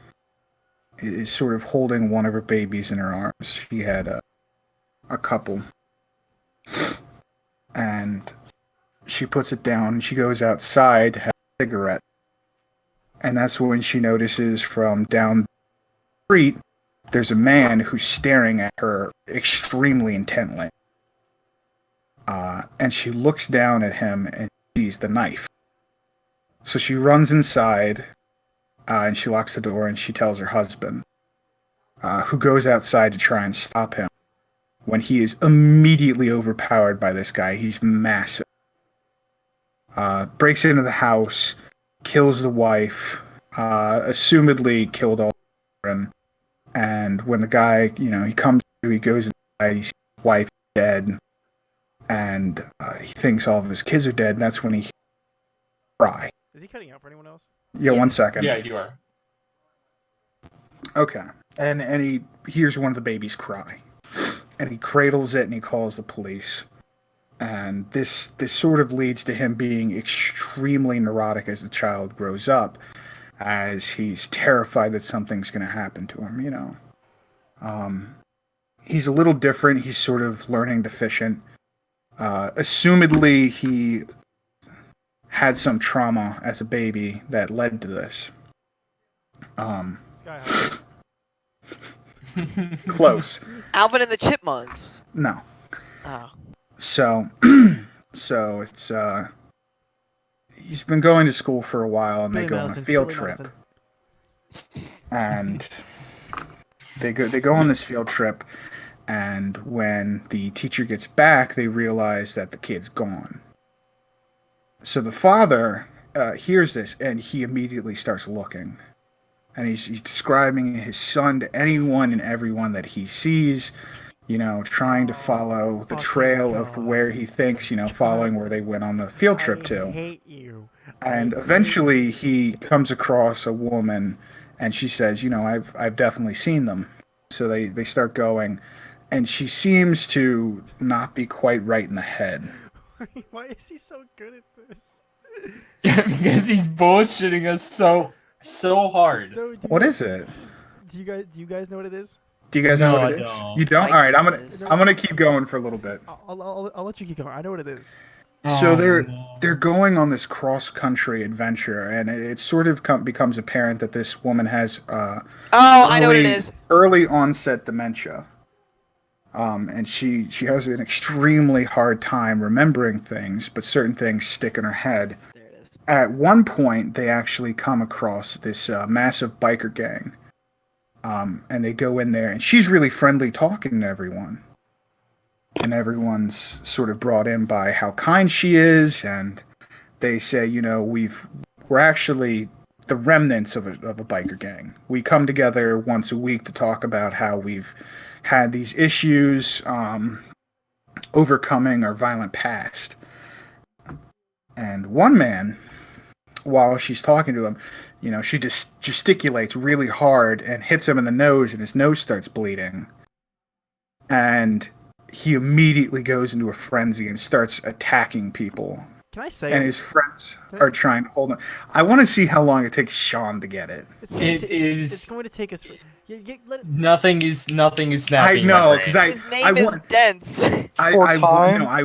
sort of holding one of her babies in her arms. She had a couple, and she puts it down and she goes outside to have a cigarette. And that's when she notices from down the street there's a man who's staring at her extremely intently. And she looks down at him and sees the knife. So she runs inside, and she locks the door, and she tells her husband, who goes outside to try and stop him, when he is immediately overpowered by this guy. He's massive. Breaks into the house, kills the wife, assumedly killed all the children. And when the guy, he comes to, he goes inside, he sees his wife dead, and he thinks all of his kids are dead, and that's when he cry. Is he cutting out for anyone else? Yeah, 1 second. Yeah, you are. Okay. And he hears one of the babies cry. And he cradles it and he calls the police. And this sort of leads to him being extremely neurotic as the child grows up, as he's terrified that something's going to happen to him, He's a little different. He's sort of learning deficient. Assumedly, he had some trauma as a baby that led to this. Sky high. Close. Alvin and the Chipmunks. No. Oh. So it's he's been going to school for a while, and Billy they go Madison, on a field Billy trip. Madison. And they go on this field trip, and when the teacher gets back, they realize that the kid's gone. So the father hears this, and he immediately starts looking, and he's describing his son to anyone and everyone that he sees, trying to follow the fucking trail of God. where he thinks, following where they went on the field trip I to. hate you. And eventually he comes across a woman, and she says, I've definitely seen them. So they start going, and she seems to not be quite right in the head. Why is he so good at this? Because he's bullshitting us so hard. No, What is it? Do you guys know what it is? Do you guys know No, what I it is? don't. You don't? Mikey All right, does. I'm gonna keep going for a little bit. I'll let you keep going. I know what it is. So Oh, they're no. they're going on this cross country adventure, and it sort of becomes apparent that this woman has Oh, I know what it early is. early onset dementia. And she has an extremely hard time remembering things, but certain things stick in her head. There it is. At one point, they actually come across this massive biker gang, and they go in there, and she's really friendly talking to everyone. And everyone's sort of brought in by how kind she is, and they say, we're actually the remnants of a biker gang. We come together once a week to talk about how we've had these issues, overcoming our violent past. And one man, while she's talking to him, she just gesticulates really hard and hits him in the nose, and his nose starts bleeding. And he immediately goes into a frenzy and starts attacking people. Can I say And his friends are trying to hold him. I want to see how long it takes Sean to get it. It's going to take us. Nothing is snapping. I know, because His name is Dense. I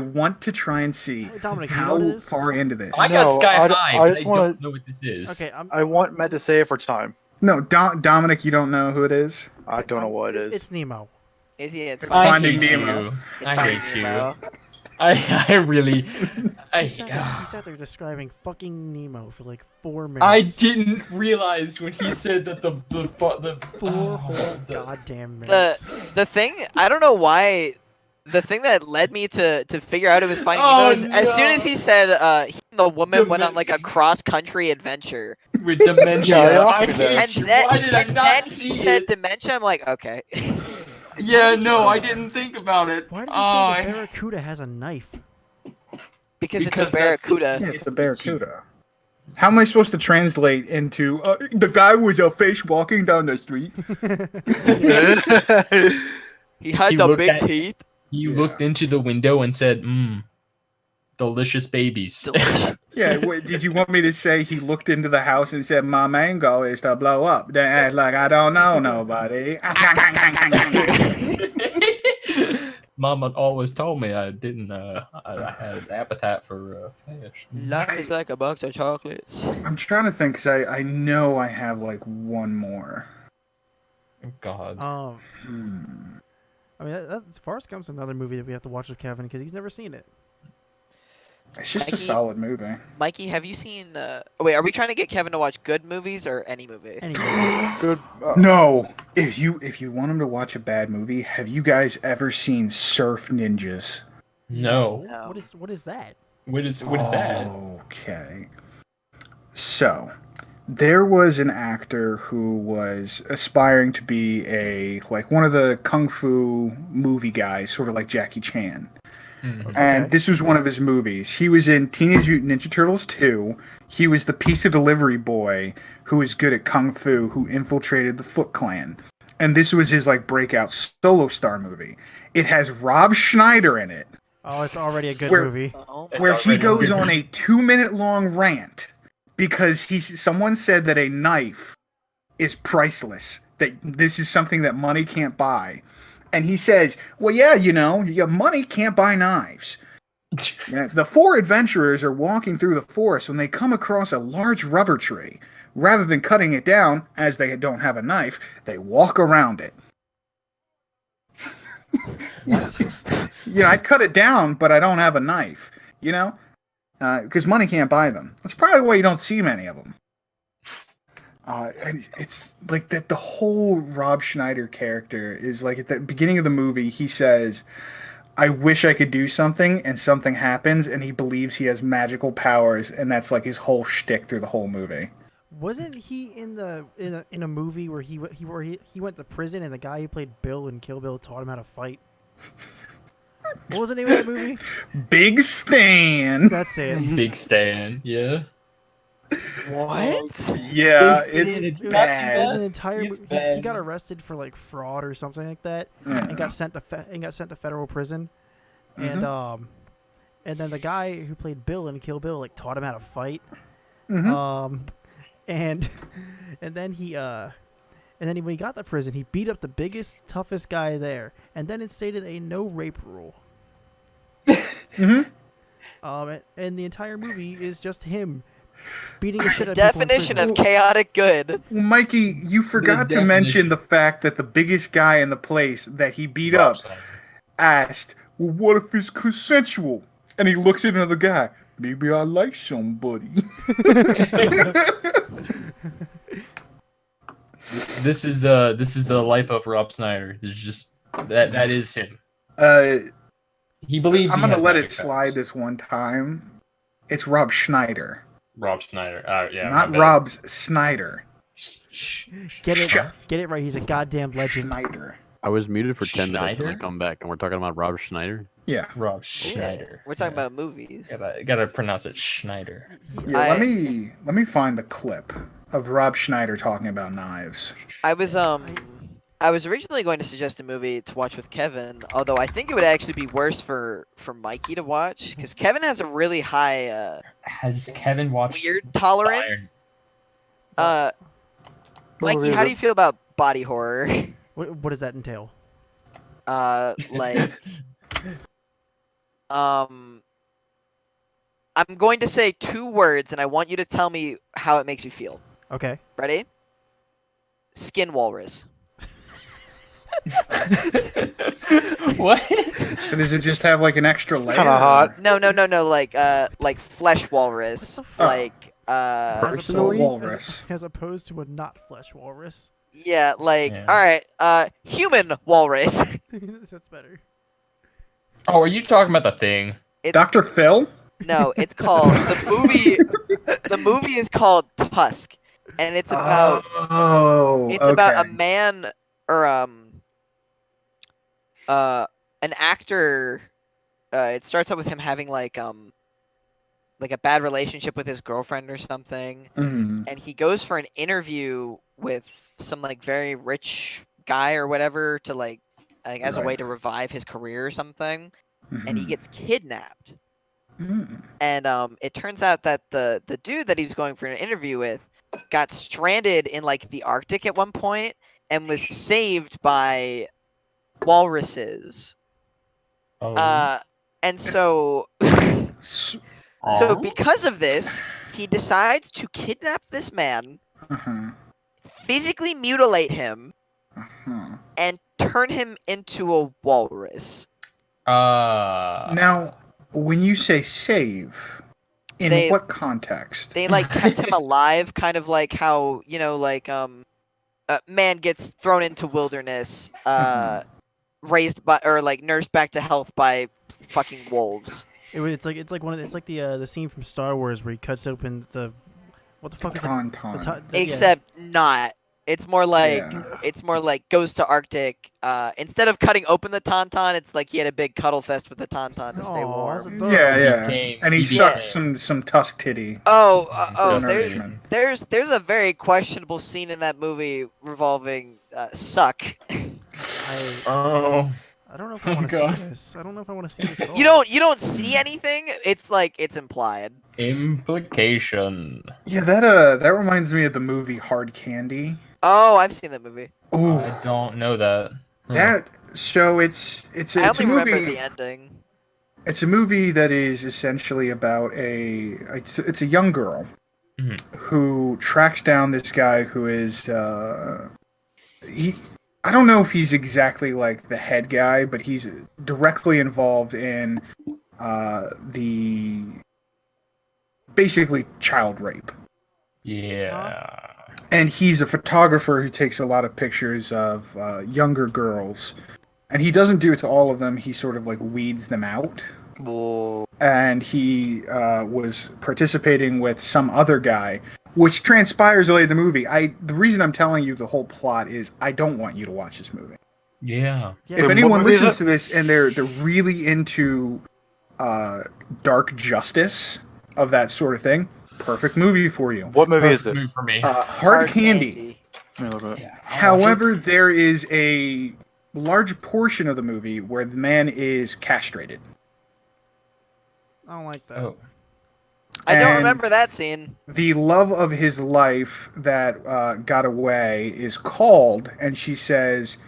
want to try and see Dominic, how you know this? far into this. I got No, Sky I d- High, I but just I wanna- don't know what this is. Okay, I want Matt to say it for time. No, Dominic, you don't know who it is? I don't know what it is. It's Nemo. It's I Finding hate Nemo. you. It's I Finding hate you. Nemo. I really. He sat there describing fucking Nemo for like 4 minutes. I didn't realize when he said that the 4 whole the- goddamn minutes. The thing, I don't know why. The thing that led me to figure out it was Finding Oh, Nemo is as soon as he said he and the woman went on like a Dominic. cross country adventure, with dementia. Yeah, I lost I me there. hate and you. then, Why did I and not then see he said it? dementia. I'm like, okay. Yeah, did you no, say I that? didn't think about it. Why did you say the Barracuda has a knife? Because it's Because a that's barracuda. Yeah, it's a barracuda. How am I supposed to translate into the guy was a fish walking down the street? He had He the looked big at- teeth. He Yeah. looked into the window and said, delicious babies. Delicious. Yeah, did you want me to say he looked into the house and said, "My mango is to blow up"? Then like I don't know nobody. Mama always told me I didn't. I had an appetite for fish. Life is like a box of chocolates. I'm trying to think because I know I have like one more. God. Hmm. I mean, that's Forrest Gump's another movie that we have to watch with Kevin because he's never seen it. It's just a Mikey- solid movie. Mikey, have you seen? Wait, are we trying to get Kevin to watch good movies or any movie? Anyway, Good. No, if you want him to watch a bad movie, have you guys ever seen Surf Ninjas? No. No. What is that? What is that? Okay. So, there was an actor who was aspiring to be one of the kung fu movie guys, sort of like Jackie Chan. Mhm. And Okay. this was one of his movies. He was in Teenage Mutant Ninja Turtles 2. He was the pizza delivery boy who was good at kung fu, who infiltrated the Foot Clan. And this was his breakout solo star movie. It has Rob Schneider in it, Oh, it's already a good Where- movie. Oh, It's where he already goes good. on a 2-minute long rant because someone said that a knife is priceless, that this is something that money can't buy. And he says, well, yeah, your money can't buy knives. Yeah, the 4 adventurers are walking through the forest when they come across a large rubber tree. Rather than cutting it down, as they don't have a knife, they walk around it. I'd cut it down, but I don't have a knife, because money can't buy them. That's probably why you don't see many of them. And it's like that the whole Rob Schneider character is like at the beginning of the movie, he says, I wish I could do something, and something happens, and he believes he has magical powers, and that's like his whole shtick through the whole movie. Wasn't he in a movie where he went to prison and the guy who played Bill in Kill Bill taught him how to fight? What was the name of that movie? Big Stan. That's it. Big Stan. Yeah. what? Yeah, Big it's Stan, It was bad. an entire. It's He bad. got arrested for fraud or something like that, Yeah. and got sent to federal prison, Mm-hmm. and then the guy who played Bill in Kill Bill taught him how to fight, Mhm. and then he And then when he got to prison, he beat up the biggest, toughest guy there, and then instated a no rape rule. Mm-hmm. And the entire movie is just him beating the shit out of people in Definition prison. of chaotic good. Well, Mikey, you forgot to mention the fact that the biggest guy in the place that he beat Rob up Schneider. asked, "Well, what if it's consensual?" And he looks at another guy. Maybe I like somebody. This is the life of Rob Schneider. It's just that is him. He believes. I'm he gonna has let it magic slide powers. this one time. It's Rob Schneider, Rob Schneider. Yeah, not my bad. Rob Snyder. Get it right. He's a goddamn legend. Schneider. I was muted for 10 minutes and I Schneider? come back and we're talking about Robert Schneider. Yeah. Rob Yeah, Schneider. we're talking Yeah. about movies. Gotta pronounce it Schneider. Yeah. Let me find the clip of Rob Schneider talking about knives. I was originally going to suggest a movie to watch with Kevin, although I think it would actually be worse for Mikey to watch because Kevin has a really high Has Kevin watched weird tolerance. What Mikey, movie is how it? do you feel about body horror? What does that entail? Like, I'm going to say 2 words, and I want you to tell me how it makes you feel. Okay. Ready? Skin walrus. What? So does it just have like an extra layer? kinda hot. No, like flesh walrus. Oh. Like, Personally? Walrus. As opposed to a not flesh walrus. yeah, like, Yeah. all right, human walrus. That's better. Oh, are you talking about the thing? Dr. Phil? No, it's called the movie. The movie is called Tusk, and it's about about a man or an actor. It starts out with him having like a bad relationship with his girlfriend or something, Mhm. and he goes for an interview with some like very rich guy or whatever to like as a Right. way to revive his career or something, and he Mhm. gets kidnapped. Mm. And it turns out that the dude that he was going for an interview with got stranded in like the Arctic at one point and was saved by walruses. Oh. And so S- so because of this, he decides to kidnap this man, Uh-huh. physically mutilate him, Uh-huh. and turn him into a walrus. Now, when you say save, in They- what context? They like kept him alive, kind of like how like man gets thrown into wilderness, raised by or like nursed back to health by fucking wolves. It's like the scene from Star Wars where he cuts open the what the fuck is it? Tauntaun. Except not. It's more like Yeah. goes to Arctic. Instead of cutting open the tauntaun, it's like he had a big cuddle fest with the tauntaun to stay Aw, warm. that's adorable. Yeah. became- And he he sucked became- some tusk titty. Oh, For there's nourishment. there's a very questionable scene in that movie revolving suck. Oh. I don't know if I Oh, want to God. see this. I don't know if I want to see this at all. You don't see anything. It's like it's implied. Implication. Yeah, that reminds me of the movie Hard Candy. Oh, I've seen that movie. Ooh, I don't know that. that so it's I a only remember movie. the ending. It's a movie that is essentially about it's a young girl Mhm. who tracks down this guy who is I don't know if he's exactly like the head guy, but he's directly involved in the basically child rape. Yeah. And he's a photographer who takes a lot of pictures of younger girls. And he doesn't do it to all of them. He sort of like weeds them out. Whoa. And he was participating with some other guy, which transpires later in the movie. The reason I'm telling you the whole plot is I don't want you to watch this movie. Yeah. Yeah, If What anyone movie is listens it? to this and they're really into dark justice of that sort of thing, perfect movie for you. What movie is it? Movie for me. Hard Candy. Let me look it up. Yeah, I'll watch it. However, there is a large portion of the movie where the man is castrated. I don't like that. Oh. I don't And remember that scene. the love of his life that got away is called, and she says,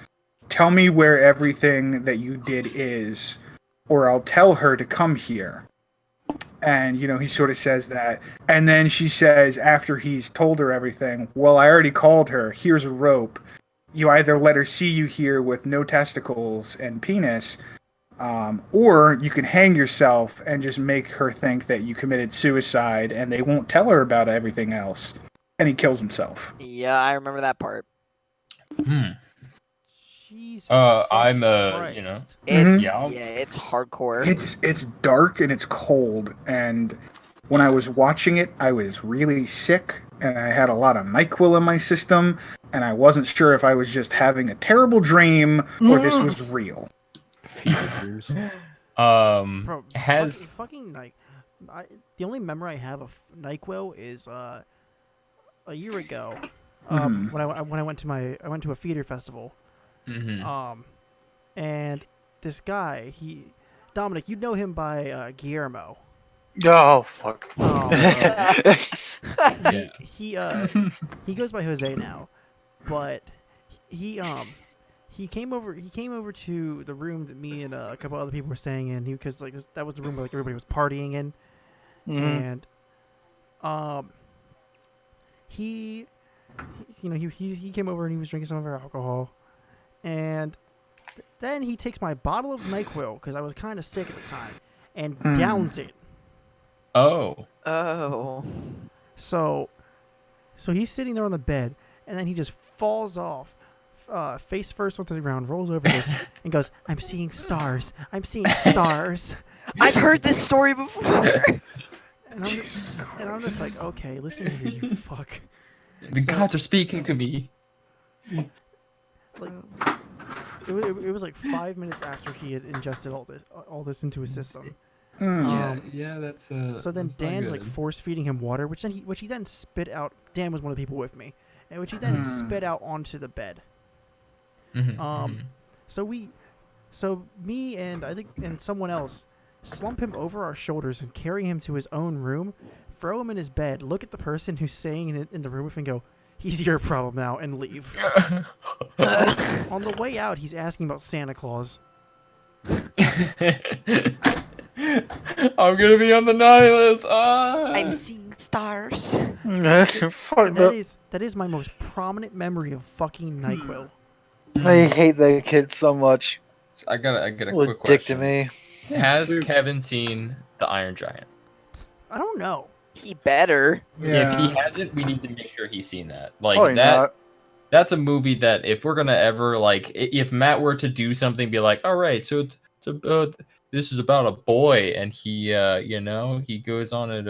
"Tell me where everything that you did is, or I'll tell her to come here." And, he sort of says that. And then she says, after he's told her everything, "Well, I already called her. Here's a rope. You either let her see you here with no testicles and penis, or you can hang yourself and just make her think that you committed suicide and they won't tell her about everything else." And he kills himself. Yeah, I remember that part. Jesus I'm fucking you know, Christ. It's Yeah. it's hardcore. It's dark and it's cold, and when I was watching it, I was really sick and I had a lot of NyQuil in my system, and I wasn't sure if I was just having a terrible dream or this was real. Fever dreams. Bro, has fucking the only memory I have of NyQuil is a year ago, when I went to a theater festival, and this guy, Dominic, you know him by Guillermo. Oh fuck. He goes by Jose now, but he came over to the room that me and a couple other people were staying in, because that was the room where like everybody was partying in. And he came over and he was drinking some of our alcohol, and then he takes my bottle of NyQuil, because I was kind of sick at the time, and downs it. Oh. So he's sitting there on the bed, and then he just falls off, face first onto the ground, rolls over this, and goes, "I'm seeing stars. I'm seeing stars." I've heard this story before. And I'm just like, okay, listen here, you fuck. The gods are speaking to me. Like, it was like 5 minutes after he had ingested all this into his system. That's So then Dan's like force feeding him water, which he then spit out. Dan was one of the people with me, and which he then spit out onto the bed. So me and I think someone else slump him over our shoulders and carry him to his own room, throw him in his bed, look at the person who's staying in the room with him, and go, "He's your problem now," and leave. On the way out, he's asking about Santa Claus. I'm gonna be on the naughty list. I'm seeing stars. Fuck That is my most prominent memory of fucking NyQuil. I hate that kid so much. I got a Little quick dick question. to me. Has Kevin seen The Iron Giant? I don't know. He better. If he hasn't, we need to make sure he's seen that. Like Probably that. not. That's a movie that if we're gonna ever if Matt were to do something, be like, all right, so it's about this is about a boy, and he he goes on it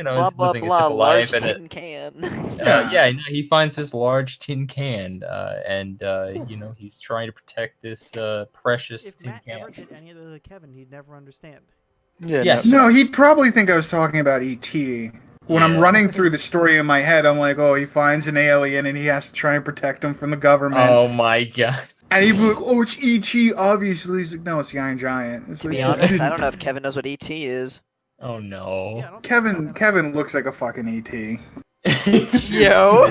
Blah is blah living a blah. simple Large life, and tin can. he finds this large tin can, and he's trying to protect this precious If tin Matt can. ever did any of those to Kevin, he'd never understand. Yeah. Yes. No, he'd probably think I was talking about E.T. When I'm Yeah. running through the story in my head, I'm like, oh, he finds an alien and he has to try and protect him from the government. Oh my god. And he'd be like, oh, it's E.T., obviously. He's like, no, it's the Iron Giant. It's To like, be honest, I don't know if Kevin knows what ET is. Oh no. Yeah, I don't think so. Kevin looks like a fucking E.T. Yo.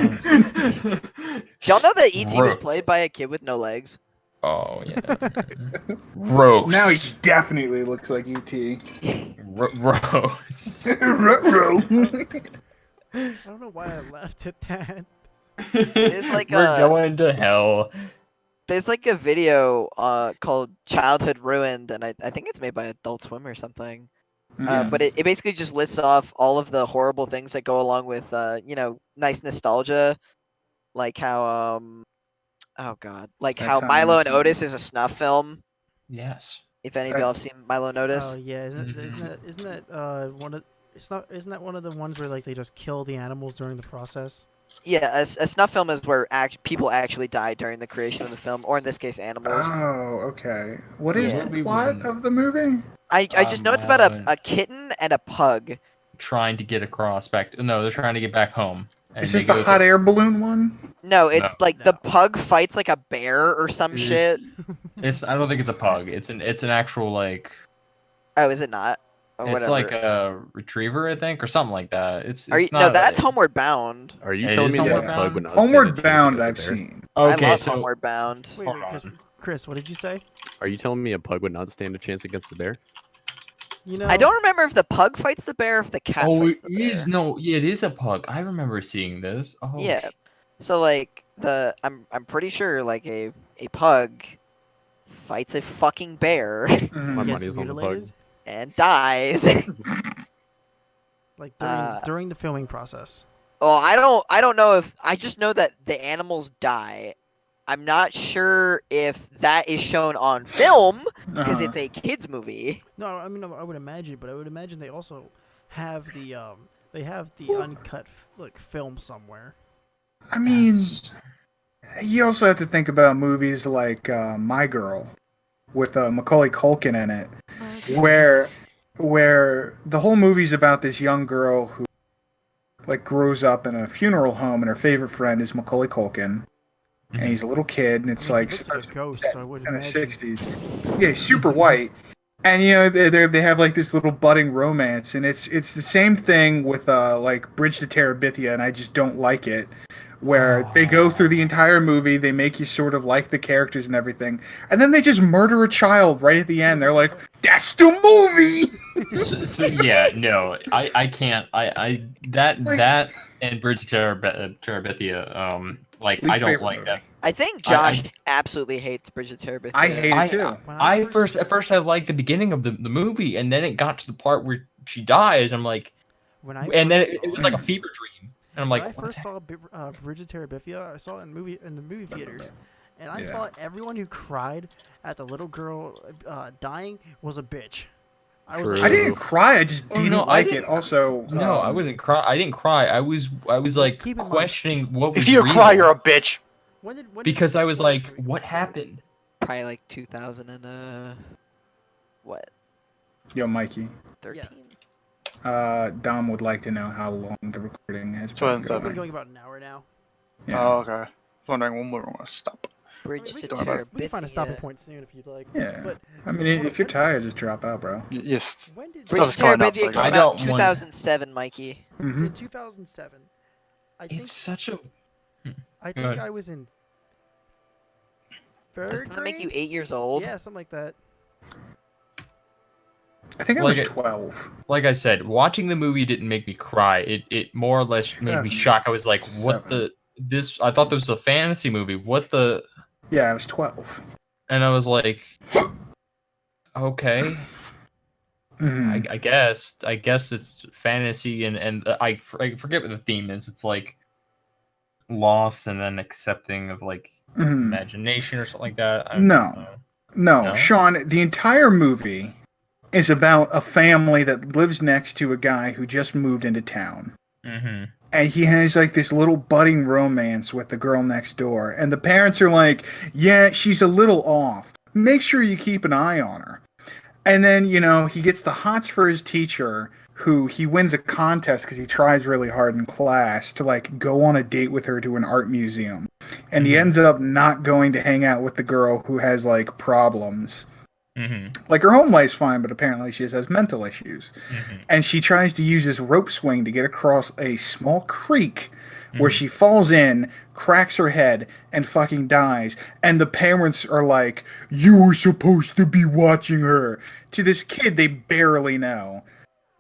Y'all know that ET was Gross. played by a kid with no legs? Oh yeah. Roast. Now he definitely looks like E.T. Roast. Ruh-roh. I don't know why I laughed at that. There's like We're going to hell. There's like a video called Childhood Ruined, and I think it's made by Adult Swim or something. But it basically just lists off all of the horrible things that go along with nice nostalgia, like how oh god, like That how time Milo and was- Otis is a snuff film. Yes. If any of y'all have seen Milo and Otis. Oh yeah, isn't that one of isn't that one of the ones where like they just kill the animals during the process? Yeah, a snuff film is where people actually die during the creation of the film, or in this case, animals. Oh, okay. What is Yeah. the plot of the movie? I just know it's about a kitten and a pug. Trying to get across back. No, they're trying to get back home. And Is they this the go hot to- air balloon one? No, it's like the No. pug fights like a bear or some It is- shit. It's. I don't think it's a pug. It's an actual like. Oh, is it not? or It's whatever. like a retriever, I think, or something like that. It's Are you, not. that's Homeward Bound. Are you It telling is me that Homeward a pug would Bound? not stand a Homeward chance Bound, against a I've bear? seen. Okay, I love so Homeward Bound. Wait, hold wait, on. Chris, what did you say? Are you telling me a pug would not stand a chance against a bear? You know, I don't remember if the pug fights the bear or if the cat Oh, fights it the bear. is no. Yeah, it is a pug. I remember seeing this. Oh, Yeah. So like I'm pretty sure like a pug fights a fucking bear My Mhm. gets money is on the pug. mutilated, and dies. like Uh, during the filming process. Oh, I don't know if I just know that the animals die. I'm not sure if that is shown on film because Uh-huh. it's a kids movie. No, I mean I would imagine, but I would imagine they also have the uncut like film somewhere. I mean, that's- you also have to think about movies like My Girl with Macaulay Culkin in it, where the whole movie's about this young girl who like grows up in a funeral home and her favorite friend is Macaulay Culkin, and he's a little kid, and it's I mean, like he looks like a ghost, so I would in the imagine. 60s. Yeah, he's super white. And you know they have like this little budding romance, and it's the same thing with like Bridge to Terabithia, and I just don't like it. Where they go through the entire movie, they make you sort of like the characters and everything, and then they just murder a child right at the end. They're like, "That's the movie." so yeah, no, I can't. That Like- that and Bridge to Terabithia. Like Least I don't favorite like movie. that. I think I- Josh absolutely hates Bridge of Terabithia. I hate it too. When I I first at first I liked the beginning of the movie, and then it got to the part where she dies. I'm like, when I and then first it was saw like a fever dream, and I'm when like, I what's first saw Bridge of Terabithia, I saw it in the movie theaters, and I Yeah. thought everyone who cried at the little girl dying was a bitch. I was True. like, I didn't cry. I just Oh, didn't no, I like didn't it. Also, No, I wasn't cry. I didn't cry. I was like keep in mind- questioning what was If you real, cry, you're a bitch. when did because I was when like, did- what happened? Probably like 2000 and what Yo, Mikey. 13. Dom would like to know how long the recording has been 2007. It's been going. going about an hour now. Yeah. Oh, okay. I was wondering when we were going to stop. I mean, Bridge we to can, Don't worry we can find a stopping Terabithia. point soon if you'd like. Yeah. But I mean, if you're tired, just drop out, bro. Yes. when did Stuff Bridge is to coming up, so Terabithia I came gotta- I out don't want- 2007, Mikey. Mm-hmm. in 2007? I think It's such a. I Go think ahead. I was in third Doesn't that make you grade? 8 years old? Yeah, something like that. I think I Like was it- 12. Like I said, watching the movie didn't make me cry. It more or less made me shocked. I was like, what the this? I thought this was a fantasy movie. What the? Yeah, I was 12. And I was like, okay. Mhm. I guess it's fantasy and I forget what the theme is. It's like loss and then accepting of like Mhm. imagination or something like that. I don't No. know. No, No? Sean, the entire movie is about a family that lives next to a guy who just moved into town. Mm-hmm. And he has like this little budding romance with the girl next door. And the parents are like, yeah, she's a little off. Make sure you keep an eye on her. And then, you know, he gets the hots for his teacher, who he wins a contest because he tries really hard in class to like go on a date with her to an art museum. And he Mhm. ends up not going to hang out with the girl who has like problems. Mm-hmm. Like her home life's fine, but apparently she just has mental issues. Mm-hmm. And she tries to use this rope swing to get across a small creek where Mhm. she falls in, cracks her head, and fucking dies. And the parents are like, you were supposed to be watching her. To this kid they barely know,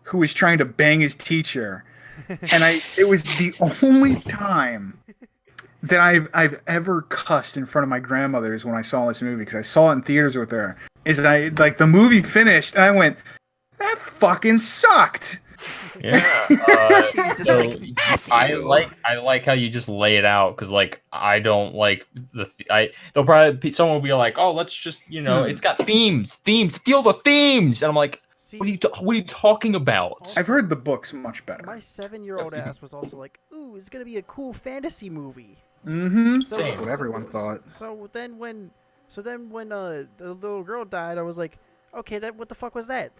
who is trying to bang his teacher. And it was the only time that I've ever cussed in front of my grandmother's when I saw this movie, because I saw it in theaters with her. Is that I like the movie finished and I went, that fucking sucked. Yeah. Jesus, So like, F I you. like how you just lay it out because like I don't like they'll probably someone will be like, oh, let's just it's got themes feel the themes, and I'm like, See, what are you talking about? I've heard the books much better. my 7-year-old ass was also like, "Ooh, it's gonna be a cool fantasy movie." Mm-hmm. So, That's what everyone thought. So then when the little girl died, I was like, "Okay, what the fuck was that?"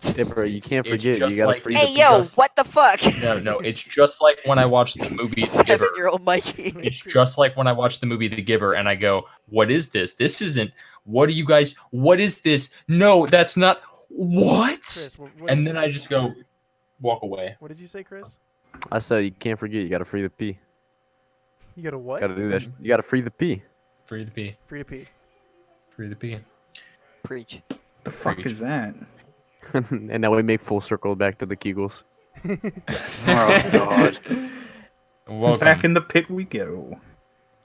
Hey, bro, you can't It's forget. You just gotta like- freeze Hey the yo, just- what the fuck? No, it's just like when I watched the movie The Giver. 7-year-old Mikey. It's just like when I watched the movie The Giver and I go, what is this? This isn't. What are you guys? What is this? No, that's not. what? Chris, And then I just go walk away. what did you say, Chris? I said you can't forget. You gotta free the P. You got a what? Gotta do that. You gotta free the P. Free the P. Free to pee. Free the P. Preach. The fuck Preach. is that? And now we make full circle back to the Kegels. Oh god. Welcome Back in the pit we go.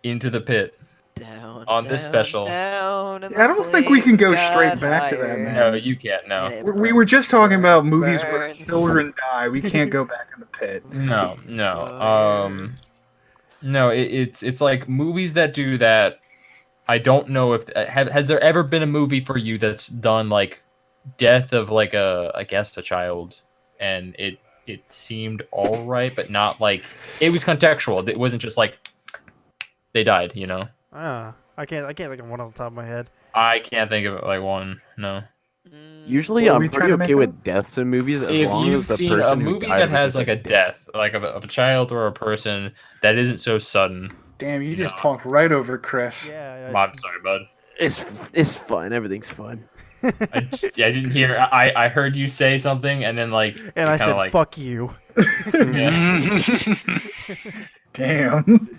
into the pit. Down. On this down, special. Down, and Yeah, I the don't think we can flames go straight got back to that, higher, man. No, you can't. No. and it We were just talking about burns, movies where burns. children die. We can't go back in the pit. No. Fire. No. It's like movies that do that. I don't know if has there ever been a movie for you that's done like death of like I guess a child, and it seemed all right, but not like it was contextual. It wasn't just like they died. You know. I can't think of one off the top of my head. I can't think of like one. No. Usually, What are we I'm trying pretty to make okay up? with deaths in movies as If long you've as the seen person a who movie died that was has just like a dick. death, like of a child or a person that isn't so sudden. Damn, you just No. talked right over Chris. Yeah. I'm sorry, bud. It's fun. Everything's fun. I didn't hear. I heard you say something, and then like and it I kinda, said, like, "Fuck you." Yeah. Damn.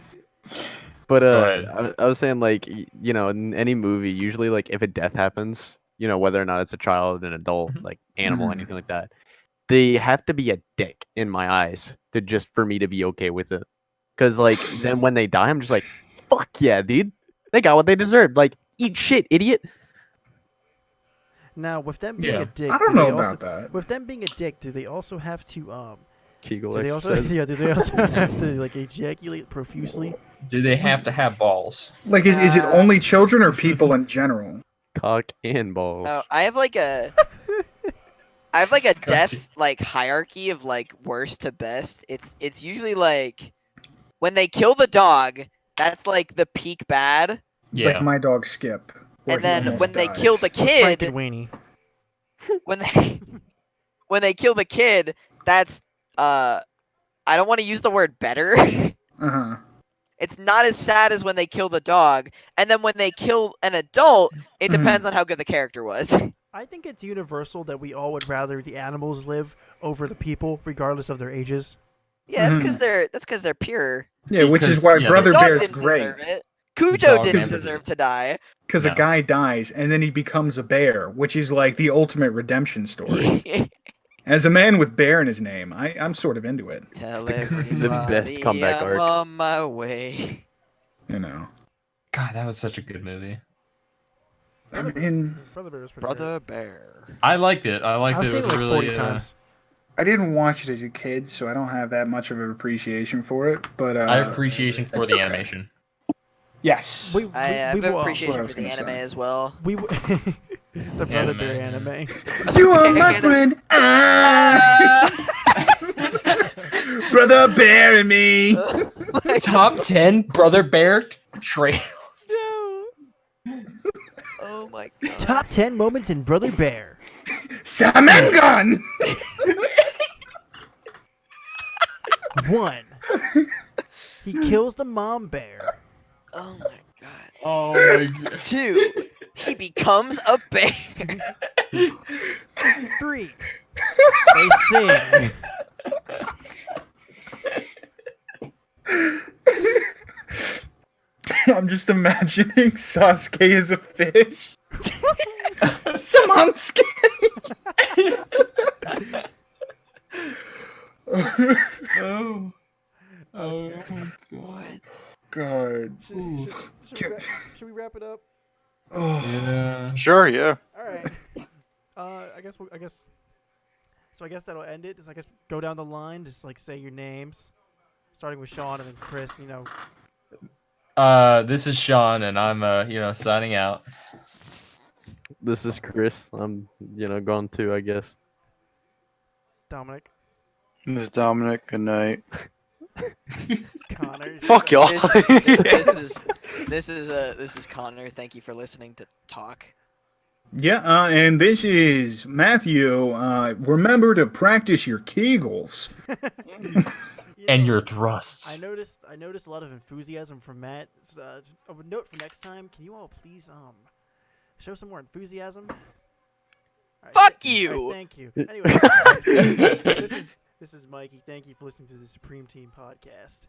But Go ahead. I was saying like in any movie, usually like if a death happens, whether or not it's a child, an adult, Mhm. like animal, Mhm. anything like that, they have to be a dick in my eyes to just for me to be okay with it. Cause like then when they die, I'm just like, fuck yeah, dude, they got what they deserved. Like eat shit, idiot. Now, with them being Yeah. a dick, I don't do they know also, about that. with them being a dick, do they also have to Kegel do they also exercise. do they also have to like ejaculate profusely? Do they have to have balls? Like, is it Uh, only children or people in general? Cock and balls. Oh, I have like a death Gotcha. like hierarchy of like worst to best. It's usually like when they kill the dog, that's like the peak bad. Yeah. Like my dog Skip. where And he then almost when they kill dies. the Frank kid, and Weenie. when they when they kill the kid, that's I don't want to use the word better. Uh-huh. It's not as sad as when they kill the dog. And then when they kill an adult, it Mhm. depends on how good the character was. I think it's universal that we all would rather the animals live over the people, regardless of their ages. Yeah, that's Mhm. because they're pure. Yeah, which is Because, why yeah, Brother The dog Bear is didn't great. deserve it. Cujo dog didn't never deserve did. to die. Because No. a guy dies and then he becomes a bear, which is like the ultimate redemption story. As a man with bear in his name, I'm sort of into it. Tell the everybody best comeback I'm arc. on my way. You know. God, that was such a good movie. I mean, Brother Bear was pretty Brother Bear. I liked it. I liked I've it. It seen was it like really 40 times. I didn't watch it as a kid, so I don't have that much of an appreciation for it. But I have appreciation for it's the okay. animation. Yes. I have will- appreciation was for the gonna anime say. as well. We the Brother Bear Anime, anime. You are my friend. Brother Bear and me. Top 10 Brother Bear trail. Oh my god. Top 10 moments in Brother Bear. Salmon gun. 1. He kills the mom bear. Oh my god. Oh my god. 2. He becomes a bear. 3. They sing. I'm just imagining Sasuke as a fish. Samansuke. Oh. Oh Okay. my god. God. Should we wrap it up? Oh. Yeah. Sure, yeah. All right. I guess. So I guess that'll end it. Just I guess go down the line. Just like say your names, starting with Sean and then Chris. This is Sean, and I'm signing out. This is Chris. I'm going too, I guess. Dominic, This is Dominic. Good night. Konnor. Fuck y'all. This is Konnor. Thank you for listening to talk. Yeah, and this is Matthew. Remember to practice your Kegels. And your thrusts. I noticed a lot of enthusiasm from Matt. A note for next time. Can you all please show some more enthusiasm? All right, Fuck th- all you! right, thank you. Anyway, this is Mikey. Thank you for listening to the Supreme Team podcast.